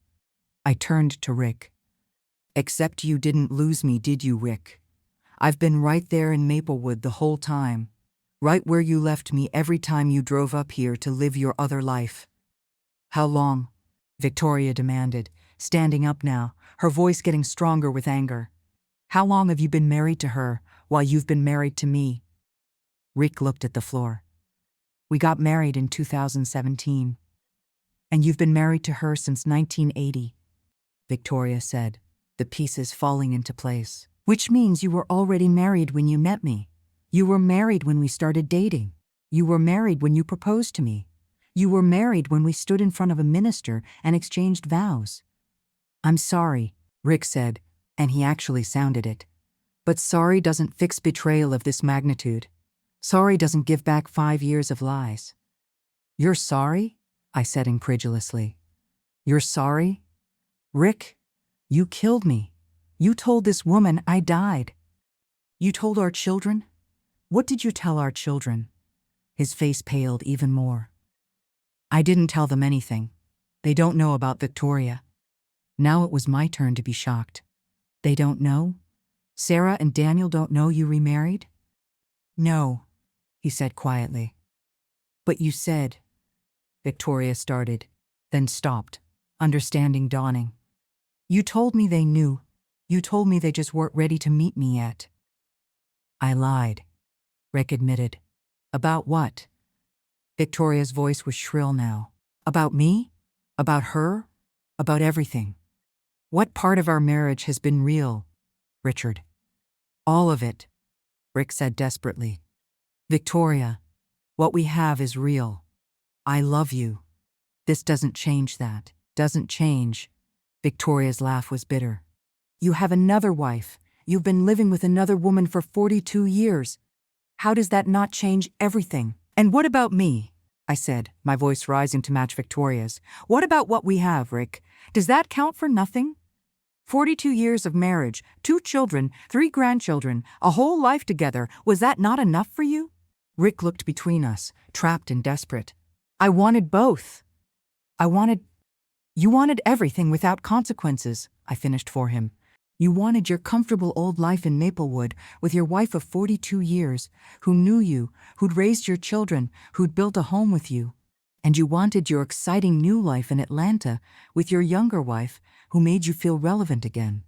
I turned to Rick. Except you didn't lose me, did you, Rick? I've been right there in Maplewood the whole time. Right where you left me every time you drove up here to live your other life. How long? Victoria demanded, standing up now, her voice getting stronger with anger. How long have you been married to her, while you've been married to me? Rick looked at the floor. We got married in 2017. And you've been married to her since 1980, Victoria said, the pieces falling into place. Which means you were already married when you met me. You were married when we started dating. You were married when you proposed to me. You were married when we stood in front of a minister and exchanged vows. I'm sorry, Rick said, and he actually sounded it. But sorry doesn't fix betrayal of this magnitude. Sorry doesn't give back 5 years of lies. You're sorry? I said incredulously. You're sorry? Rick, you killed me. You told this woman I died. You told our children? What did you tell our children? His face paled even more. I didn't tell them anything. They don't know about Victoria. Now it was my turn to be shocked. They don't know? Sarah and Daniel don't know you remarried? No, he said quietly. But you said. Victoria started, then stopped, understanding dawning. You told me they knew. You told me they just weren't ready to meet me yet. I lied, Rick admitted. About what? Victoria's voice was shrill now. About me? About her? About everything. What part of our marriage has been real, Richard? All of it, Rick said desperately. Victoria, what we have is real. I love you. This doesn't change that. Doesn't change. Victoria's laugh was bitter. You have another wife. You've been living with another woman for 42 years. How does that not change everything? And what about me? I said, my voice rising to match Victoria's. What about what we have, Rick? Does that count for nothing? 42 years of marriage, 2 children, 3 grandchildren, a whole life together. Was that not enough for you? Rick looked between us, trapped and desperate. I wanted both. You wanted everything without consequences, I finished for him. You wanted your comfortable old life in Maplewood with your wife of 42 years, who knew you, who'd raised your children, who'd built a home with you. And you wanted your exciting new life in Atlanta with your younger wife, who made you feel relevant again,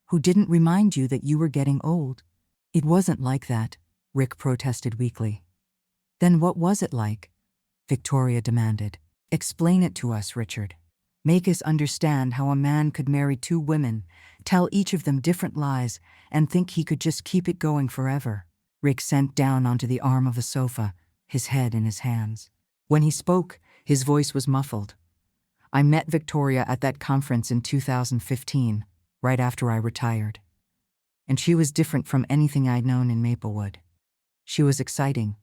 who didn't remind you that you were getting old. It wasn't like that, Rick protested weakly. Then what was it like? Victoria demanded. Explain it to us, Richard. Make us understand how a man could marry 2 women, tell each of them different lies, and think he could just keep it going forever. Rick sank down onto the arm of the sofa, his head in his hands. When he spoke, his voice was muffled. I met Victoria at that conference in 2015, right after I retired. And she was different from anything I'd known in Maplewood. She was exciting,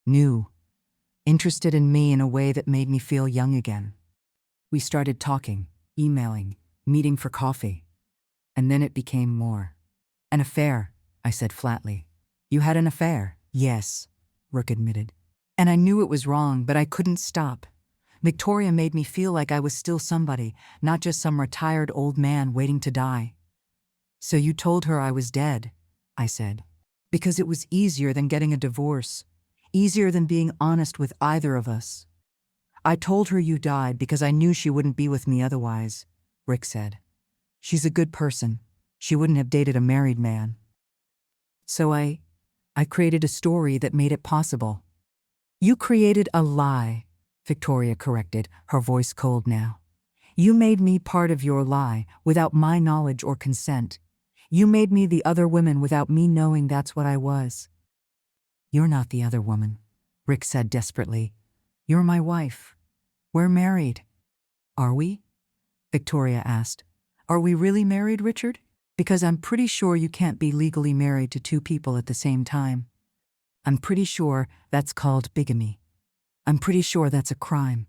new, interested in me in a way that made me feel young again. We started talking, emailing, meeting for coffee. And then it became more. An affair, I said flatly. You had an affair? Yes, Rick admitted. And I knew it was wrong, but I couldn't stop. Victoria made me feel like I was still somebody, not just some retired old man waiting to die. So you told her I was dead, I said. Because it was easier than getting a divorce, easier than being honest with either of us. I told her you died because I knew she wouldn't be with me otherwise, Rick said. She's a good person. She wouldn't have dated a married man. So I created a story that made it possible. You created a lie, Victoria corrected, her voice cold now. You made me part of your lie without my knowledge or consent. You made me the other woman without me knowing that's what I was. You're not the other woman, Rick said desperately. You're my wife. We're married. Are we? Victoria asked. Are we really married, Richard? Because I'm pretty sure you can't be legally married to 2 people at the same time. I'm pretty sure that's called bigamy. I'm pretty sure that's a crime.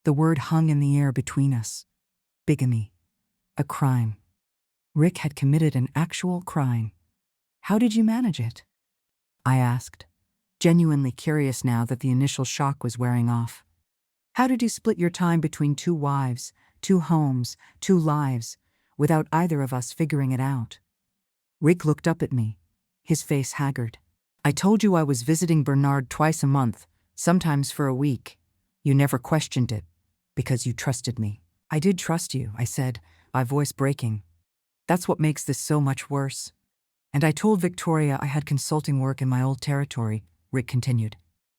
The word hung in the air between us. Bigamy. A crime. Rick had committed an actual crime. How did you manage it? I asked, genuinely curious now that the initial shock was wearing off. How did you split your time between 2 wives, 2 homes, 2 lives, without either of us figuring it out? Rick looked up at me, his face haggard. I told you I was visiting Bernard twice a month, sometimes for a week. You never questioned it, because you trusted me. I did trust you, I said, my voice breaking. That's what makes this so much worse. And I told Victoria I had consulting work in my old territory, Rick continued,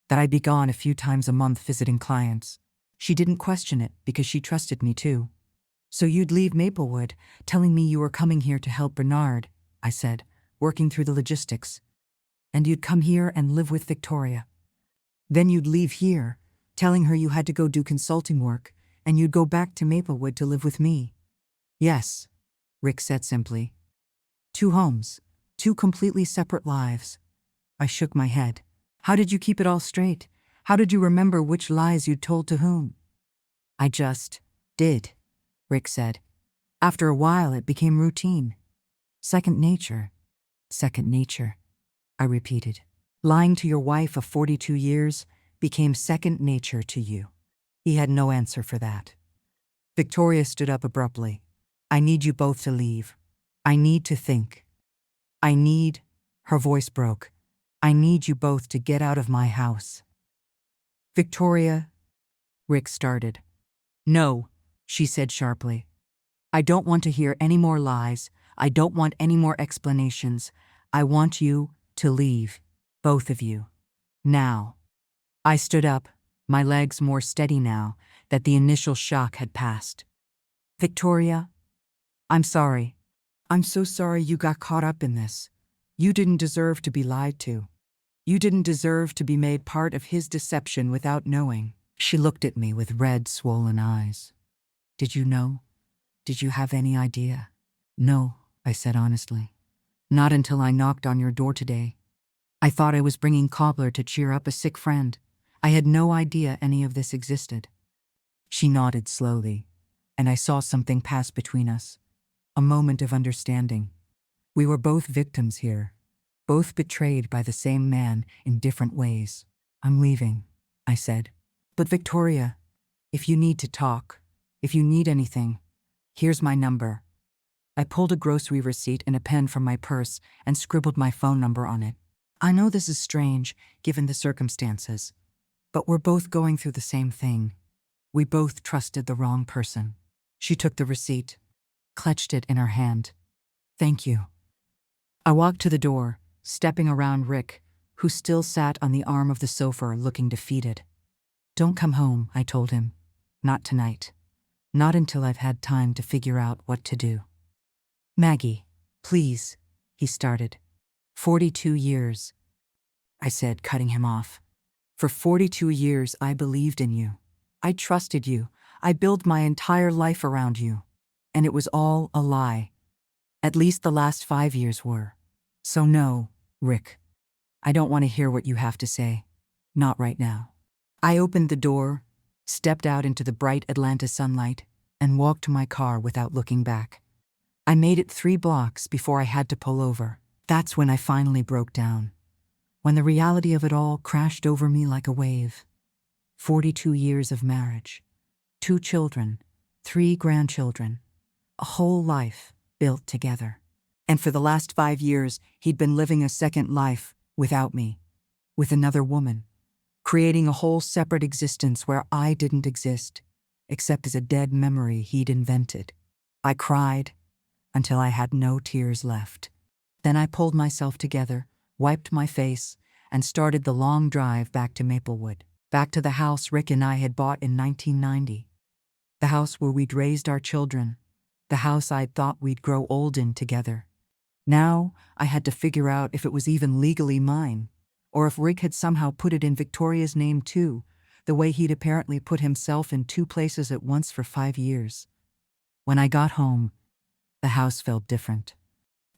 that I'd be gone a few times a month visiting clients. She didn't question it because she trusted me too. So you'd leave Maplewood, telling me you were coming here to help Bernard, I said, working through the logistics. And you'd come here and live with Victoria. Then you'd leave here, telling her you had to go do consulting work, and you'd go back to Maplewood to live with me. Yes, Rick said simply. 2 homes, 2 completely separate lives. I shook my head. How did you keep it all straight? How did you remember which lies you'd told to whom? I just did, Rick said. After a while, it became routine. Second nature. Second nature, I repeated. Lying to your wife of 42 years became second nature to you. He had no answer for that. Victoria stood up abruptly. I need you both to leave. I need to think. Her voice broke. I need you both to get out of my house. Victoria, Rick started. No, she said sharply. I don't want to hear any more lies. I don't want any more explanations. I want you to leave. Both of you. Now. I stood up, my legs more steady now that the initial shock had passed. Victoria, I'm sorry. I'm so sorry you got caught up in this. You didn't deserve to be lied to. You didn't deserve to be made part of his deception without knowing. She looked at me with red, swollen eyes. Did you know? Did you have any idea? No, I said honestly. Not until I knocked on your door today. I thought I was bringing cobbler to cheer up a sick friend. I had no idea any of this existed. She nodded slowly, and I saw something pass between us. A moment of understanding. We were both victims here, both betrayed by the same man in different ways. I'm leaving, I said. But Victoria, if you need to talk, if you need anything, here's my number. I pulled a grocery receipt and a pen from my purse and scribbled my phone number on it. I know this is strange, given the circumstances, but we're both going through the same thing. We both trusted the wrong person. She took the receipt, clutched it in her hand. Thank you. I walked to the door, stepping around Rick, who still sat on the arm of the sofa looking defeated. Don't come home, I told him. Not tonight. Not until I've had time to figure out what to do. Maggie, please, he started. 42 years, I said, cutting him off. For 42 years, I believed in you. I trusted you. I built my entire life around you. And it was all a lie. At least the last 5 years were. So no, Rick. I don't want to hear what you have to say. Not right now. I opened the door, stepped out into the bright Atlanta sunlight, and walked to my car without looking back. I made it 3 blocks before I had to pull over. That's when I finally broke down. When the reality of it all crashed over me like a wave. 42 years of marriage. 2 children, 3 grandchildren. A whole life built together. And for the last 5 years, he'd been living a second life without me, with another woman, creating a whole separate existence where I didn't exist, except as a dead memory he'd invented. I cried until I had no tears left. Then I pulled myself together, wiped my face, and started the long drive back to Maplewood, back to the house Rick and I had bought in 1990. The house where we'd raised our children, the house I'd thought we'd grow old in together. Now I had to figure out if it was even legally mine, or if Rick had somehow put it in Victoria's name too, the way he'd apparently put himself in 2 places at once for 5 years. When I got home, the house felt different.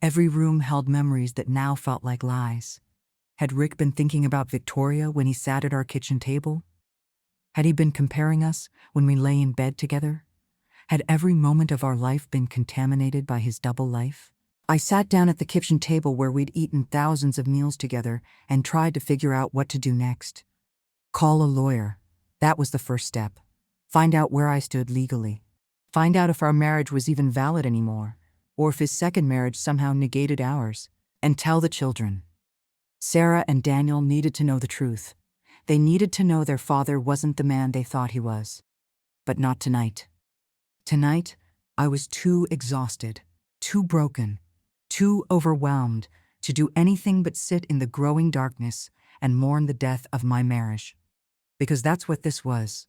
Every room held memories that now felt like lies. Had Rick been thinking about Victoria when he sat at our kitchen table? Had he been comparing us when we lay in bed together? Had every moment of our life been contaminated by his double life? I sat down at the kitchen table where we'd eaten thousands of meals together and tried to figure out what to do next. Call a lawyer, That was the first step. Find out where I stood legally. Find out if our marriage was even valid anymore, or if his second marriage somehow negated ours. And tell the children. Sarah and Daniel needed to know the truth. They needed to know their father wasn't the man they thought he was. But not tonight. Tonight, I was too exhausted, too broken, too overwhelmed to do anything but sit in the growing darkness and mourn the death of my marriage. Because that's what this was.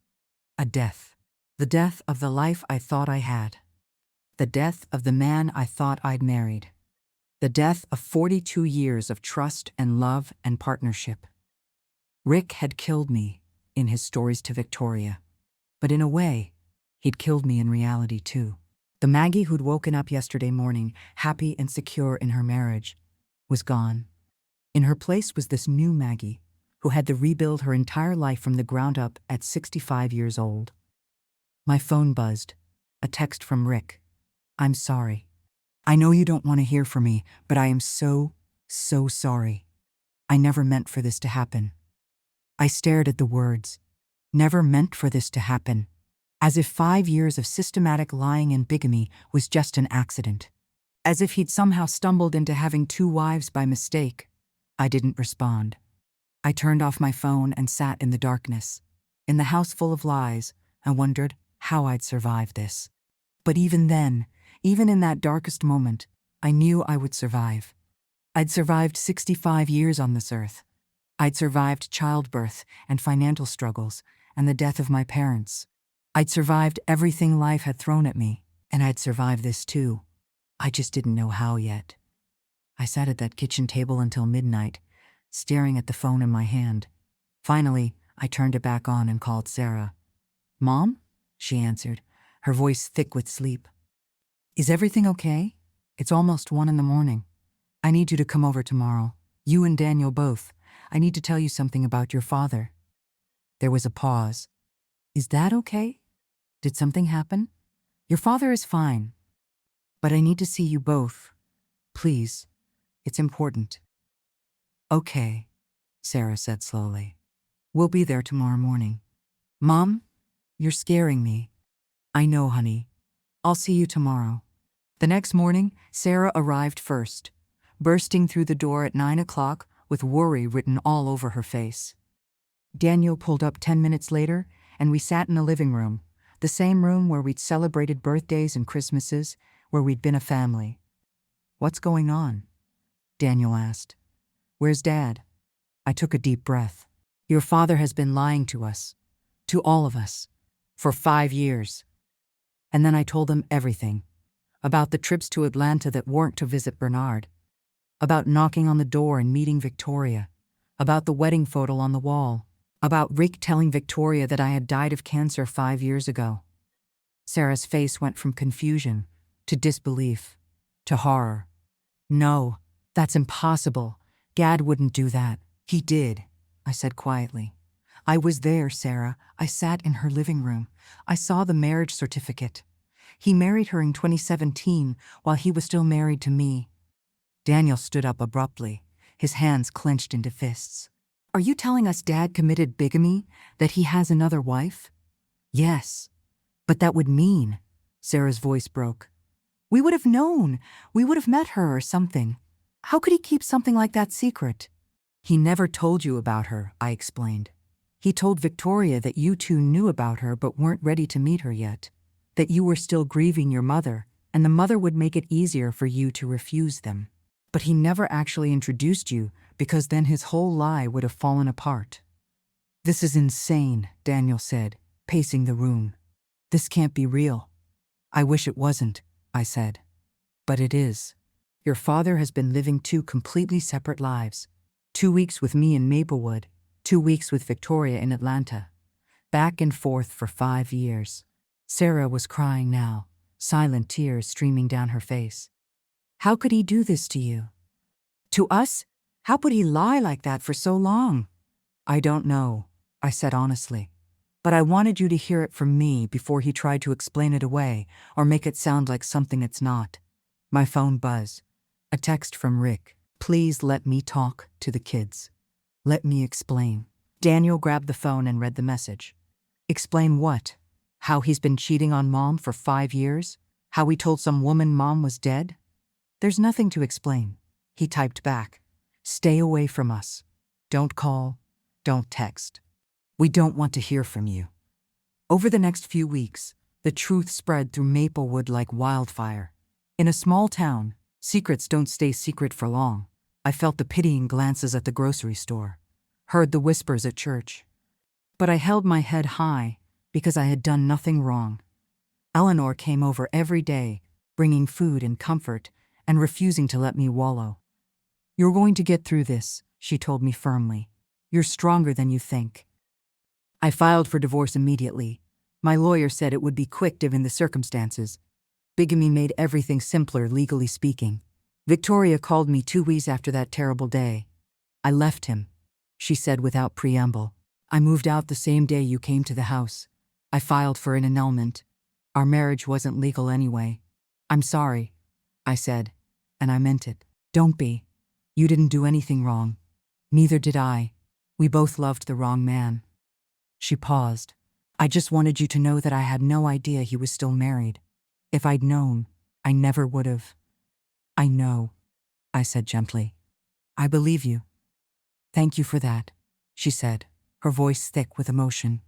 A death. The death of the life I thought I had. The death of the man I thought I'd married. The death of 42 years of trust and love and partnership. Rick had killed me in his stories to Victoria. But in a way, he'd killed me in reality too. The Maggie who'd woken up yesterday morning, happy and secure in her marriage, was gone. In her place was this new Maggie, who had to rebuild her entire life from the ground up at 65 years old. My phone buzzed. A text from Rick. I'm sorry. I know you don't want to hear from me, but I am so sorry. I never meant for this to happen. I stared at the words. Never meant for this to happen. As if 5 years of systematic lying and bigamy was just an accident. As if he'd somehow stumbled into having 2 wives by mistake. I didn't respond. I turned off my phone and sat in the darkness. In the house full of lies, I wondered how I'd survive this. But even then, even in that darkest moment, I knew I would survive. I'd survived 65 years on this earth. I'd survived childbirth and financial struggles and the death of my parents. I'd survived everything life had thrown at me, and I'd survived this too. I just didn't know how yet. I sat at that kitchen table until midnight, staring at the phone in my hand. Finally, I turned it back on and called Sarah. "Mom?" she answered, her voice thick with sleep. "Is everything okay? It's almost 1 a.m. I need you to come over tomorrow. You and Daniel both. I need to tell you something about your father." There was a pause. "Is that okay? Did something happen?" "Your father is fine. But I need to see you both. Please. It's important." "Okay," Sarah said slowly. "We'll be there tomorrow morning." "Mom, you're scaring me." "I know, honey. I'll see you tomorrow." The next morning, Sarah arrived first, bursting through the door at 9 o'clock with worry written all over her face. Daniel pulled up 10 minutes later, and we sat in the living room, the same room where we'd celebrated birthdays and Christmases, where we'd been a family. "What's going on?" Daniel asked. "Where's Dad?" I took a deep breath. "Your father has been lying to us, to all of us, for 5 years. And then I told him everything. About the trips to Atlanta that weren't to visit Bernard. About knocking on the door and meeting Victoria. About the wedding photo on the wall. About Rick telling Victoria that I had died of cancer 5 years ago." Sarah's face went from confusion to disbelief to horror. "No, that's impossible. Dad wouldn't do that." "He did," I said quietly. "I was there, Sarah. I sat in her living room. I saw the marriage certificate. He married her in 2017 while he was still married to me." Daniel stood up abruptly, his hands clenched into fists. "Are you telling us Dad committed bigamy, that he has another wife?" "Yes. But that would mean," Sarah's voice broke. "We would have known. We would have met her or something. How could he keep something like that secret?" "He never told you about her," I explained. "He told Victoria that you two knew about her but weren't ready to meet her yet. That you were still grieving your mother, and the mother would make it easier for you to refuse them. But he never actually introduced you, because then his whole lie would have fallen apart." "This is insane," Daniel said, pacing the room. "This can't be real." "I wish it wasn't," I said. "But it is. Your father has been living 2 completely separate lives. 2 weeks with me in Maplewood, 2 weeks with Victoria in Atlanta. Back and forth for 5 years. Sarah was crying now, silent tears streaming down her face. "How could he do this to you?" "To us? How could he lie like that for so long?" "I don't know," I said honestly. "But I wanted you to hear it from me before he tried to explain it away or make it sound like something it's not." My phone buzzed. A text from Rick. "Please let me talk to the kids. Let me explain." Daniel grabbed the phone and read the message. Explain what? How he's been cheating on Mom for 5 years? How he told some woman Mom was dead? There's nothing to explain. He typed back. Stay away from us. Don't call. Don't text. We don't want to hear from you. Over the next few weeks, the truth spread through Maplewood like wildfire. In a small town, secrets don't stay secret for long. I felt the pitying glances at the grocery store, heard the whispers at church. But I held my head high because I had done nothing wrong. Eleanor came over every day, bringing food and comfort and refusing to let me wallow. You're going to get through this, she told me firmly. You're stronger than you think. I filed for divorce immediately. My lawyer said it would be quick given the circumstances. Bigamy made everything simpler, legally speaking. Victoria called me 2 weeks after that terrible day. I left him, she said without preamble. I moved out the same day you came to the house. I filed for an annulment. Our marriage wasn't legal anyway. I'm sorry, I said, and I meant it. Don't be. You didn't do anything wrong. Neither did I. We both loved the wrong man. She paused. I just wanted you to know that I had no idea he was still married. If I'd known, I never would have. I know, I said gently. I believe you. Thank you for that, she said, her voice thick with emotion.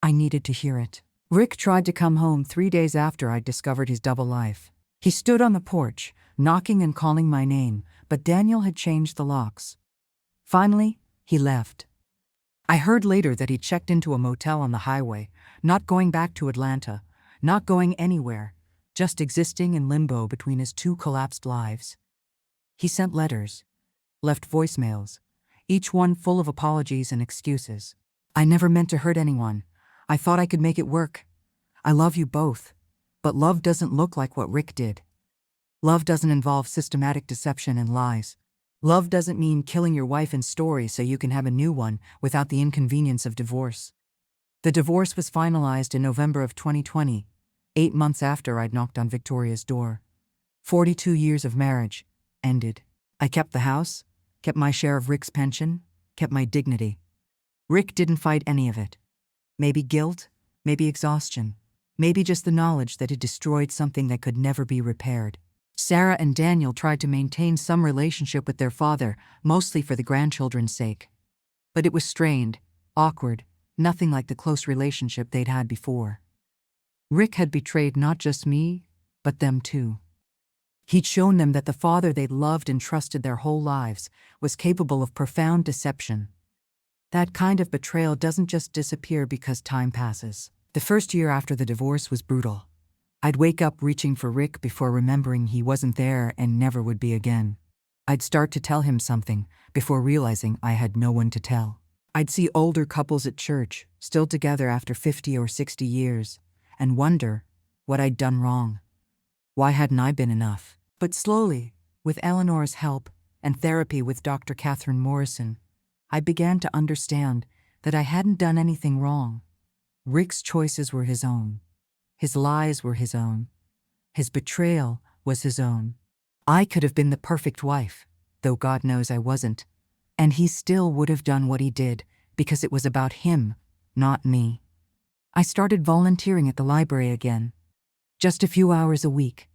I needed to hear it. Rick tried to come home 3 days after I'd discovered his double life. He stood on the porch, knocking and calling my name, but Daniel had changed the locks. Finally, he left. I heard later that he checked into a motel on the highway, not going back to Atlanta, not going anywhere, just existing in limbo between his 2 collapsed lives. He sent letters, left voicemails, each one full of apologies and excuses. I never meant to hurt anyone. I thought I could make it work. I love you both, but love doesn't look like what Rick did. Love doesn't involve systematic deception and lies. Love doesn't mean killing your wife in story so you can have a new one without the inconvenience of divorce. The divorce was finalized in November of 2020, 8 months after I'd knocked on Victoria's door. 42 years of marriage ended. I kept the house, kept my share of Rick's pension, kept my dignity. Rick didn't fight any of it. Maybe guilt, maybe exhaustion, maybe just the knowledge that he'd destroyed something that could never be repaired. Sarah and Daniel tried to maintain some relationship with their father, mostly for the grandchildren's sake. But it was strained, awkward, nothing like the close relationship they'd had before. Rick had betrayed not just me, but them too. He'd shown them that the father they'd loved and trusted their whole lives was capable of profound deception. That kind of betrayal doesn't just disappear because time passes. The first year after the divorce was brutal. I'd wake up reaching for Rick before remembering he wasn't there and never would be again. I'd start to tell him something before realizing I had no one to tell. I'd see older couples at church, still together after 50 or 60 years, and wonder what I'd done wrong. Why hadn't I been enough? But slowly, with Eleanor's help and therapy with Dr. Catherine Morrison, I began to understand that I hadn't done anything wrong. Rick's choices were his own. His lies were his own. His betrayal was his own. I could have been the perfect wife, though God knows I wasn't, and he still would have done what he did because it was about him, not me. I started volunteering at the library again. Just a few hours a week.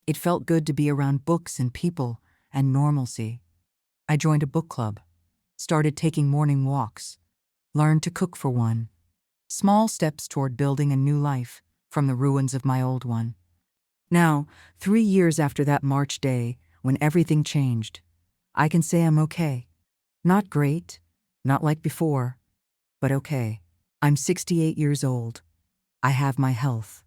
It felt good to be around books and people and normalcy. I joined a book club, started taking morning walks, learned to cook for one. Small steps toward building a new life from the ruins of my old one. Now, 3 years after that March day, when everything changed, I can say I'm okay. Not great, not like before, but okay. I'm 68 years old. I have my health,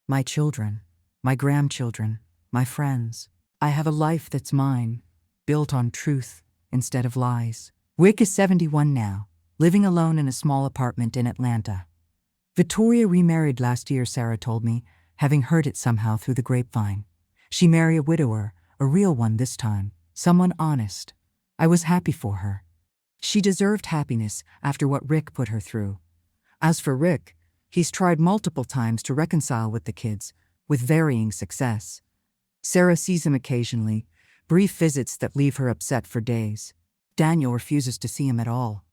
my children, my grandchildren, my friends. I have a life that's mine, built on truth instead of lies. Rick is 71 now, living alone in a small apartment in Atlanta. Victoria remarried last year, Sarah told me, having heard it somehow through the grapevine. She married a widower, a real one this time, someone honest. I was happy for her. She deserved happiness after what Rick put her through. As for Rick, he's tried multiple times to reconcile with the kids, with varying success. Sarah sees him occasionally, brief visits that leave her upset for days. Daniel refuses to see him at all.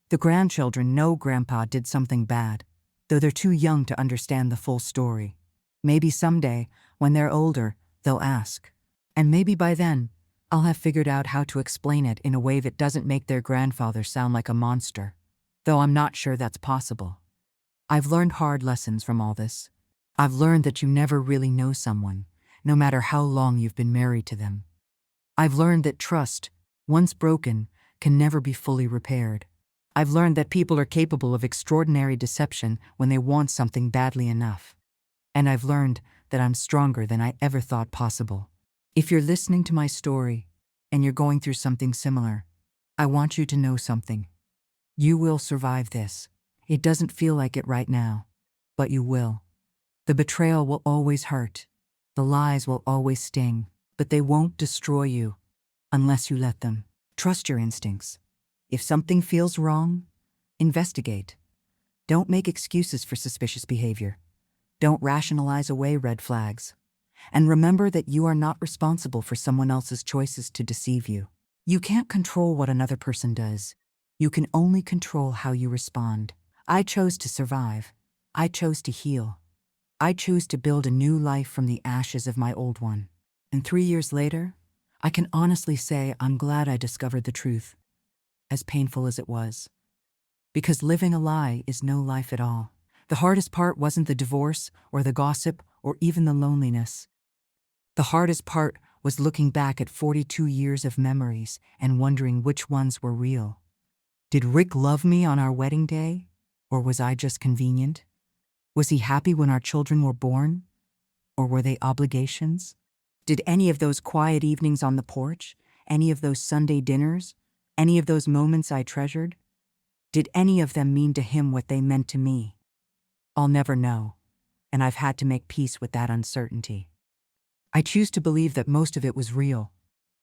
The grandchildren know Grandpa did something bad. though they're too young to understand the full story. Maybe someday, when they're older, they'll ask. And maybe by then, I'll have figured out how to explain it in a way that doesn't make their grandfather sound like a monster, though I'm not sure that's possible. I've learned hard lessons from all this. I've learned that you never really know someone, no matter how long you've been married to them. I've learned that trust, once broken, can never be fully repaired. I've learned that people are capable of extraordinary deception when they want something badly enough. And I've learned that I'm stronger than I ever thought possible. If you're listening to my story, and you're going through something similar, I want you to know something. You will survive this. It doesn't feel like it right now, but you will. The betrayal will always hurt. The lies will always sting, but they won't destroy you unless you let them. Trust your instincts. If something feels wrong, investigate. Don't make excuses for suspicious behavior. Don't rationalize away red flags. And remember that you are not responsible for someone else's choices to deceive you. You can't control what another person does. You can only control how you respond. I chose to survive. I chose to heal. I chose to build a new life from the ashes of my old one. And 3 years later, I can honestly say I'm glad I discovered the truth, as painful as it was. Because living a lie is no life at all. The hardest part wasn't the divorce or the gossip or even the loneliness. The hardest part was looking back at 42 years of memories and wondering which ones were real. Did Rick love me on our wedding day? Or was I just convenient? Was he happy when our children were born? Or were they obligations? Did any of those quiet evenings on the porch, any of those Sunday dinners, any of those moments I treasured, did any of them mean to him what they meant to me? I'll never know, and I've had to make peace with that uncertainty. I choose to believe that most of it was real,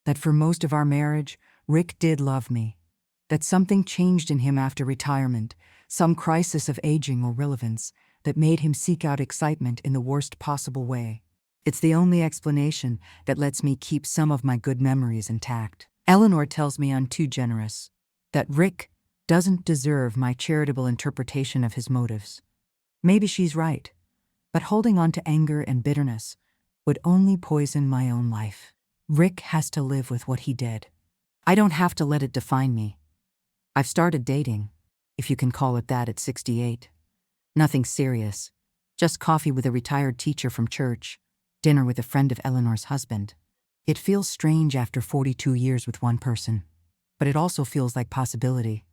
that for most of our marriage, Rick did love me, that something changed in him after retirement, some crisis of aging or relevance that made him seek out excitement in the worst possible way. It's the only explanation that lets me keep some of my good memories intact. Eleanor tells me I'm too generous, that Rick doesn't deserve my charitable interpretation of his motives. Maybe she's right, but holding on to anger and bitterness would only poison my own life. Rick has to live with what he did. I don't have to let it define me. I've started dating, if you can call it that, at 68. Nothing serious, just coffee with a retired teacher from church, dinner with a friend of Eleanor's husband. It feels strange after 42 years with one person, but it also feels like possibility,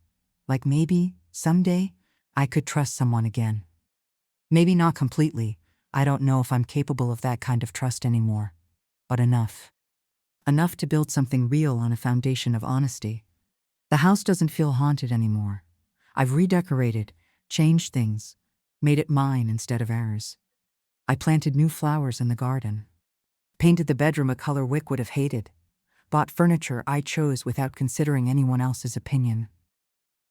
like maybe, someday, I could trust someone again. Maybe not completely. I don't know if I'm capable of that kind of trust anymore, but enough. Enough to build something real on a foundation of honesty. The house doesn't feel haunted anymore. I've redecorated, changed things, made it mine instead of ours. I planted new flowers in the garden, painted the bedroom a color Wick would have hated, bought furniture I chose without considering anyone else's opinion.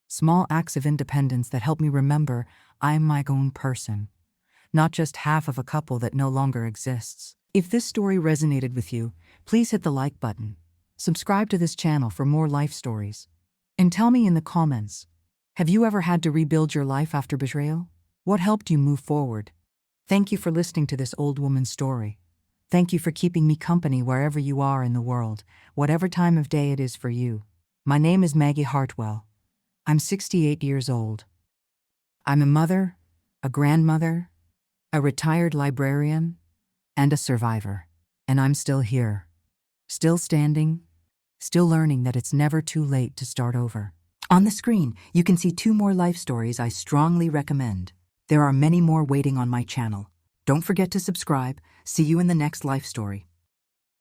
Small acts of independence that help me remember I'm my own person, not just half of a couple that no longer exists. If this story resonated with you, please hit the like button, subscribe to this channel for more life stories, and tell me in the comments, have you ever had to rebuild your life after betrayal? What helped you move forward? Thank you for listening to this old woman's story. Thank you for keeping me company wherever you are in the world, whatever time of day it is for you. My name is Maggie Hartwell. I'm 68 years old. I'm a mother, a grandmother, a retired librarian, and a survivor. And I'm still here, still standing, still learning that it's never too late to start over. On the screen, you can see 2 more life stories I strongly recommend. There are many more waiting on my channel. Don't forget to subscribe. See you in the next life story.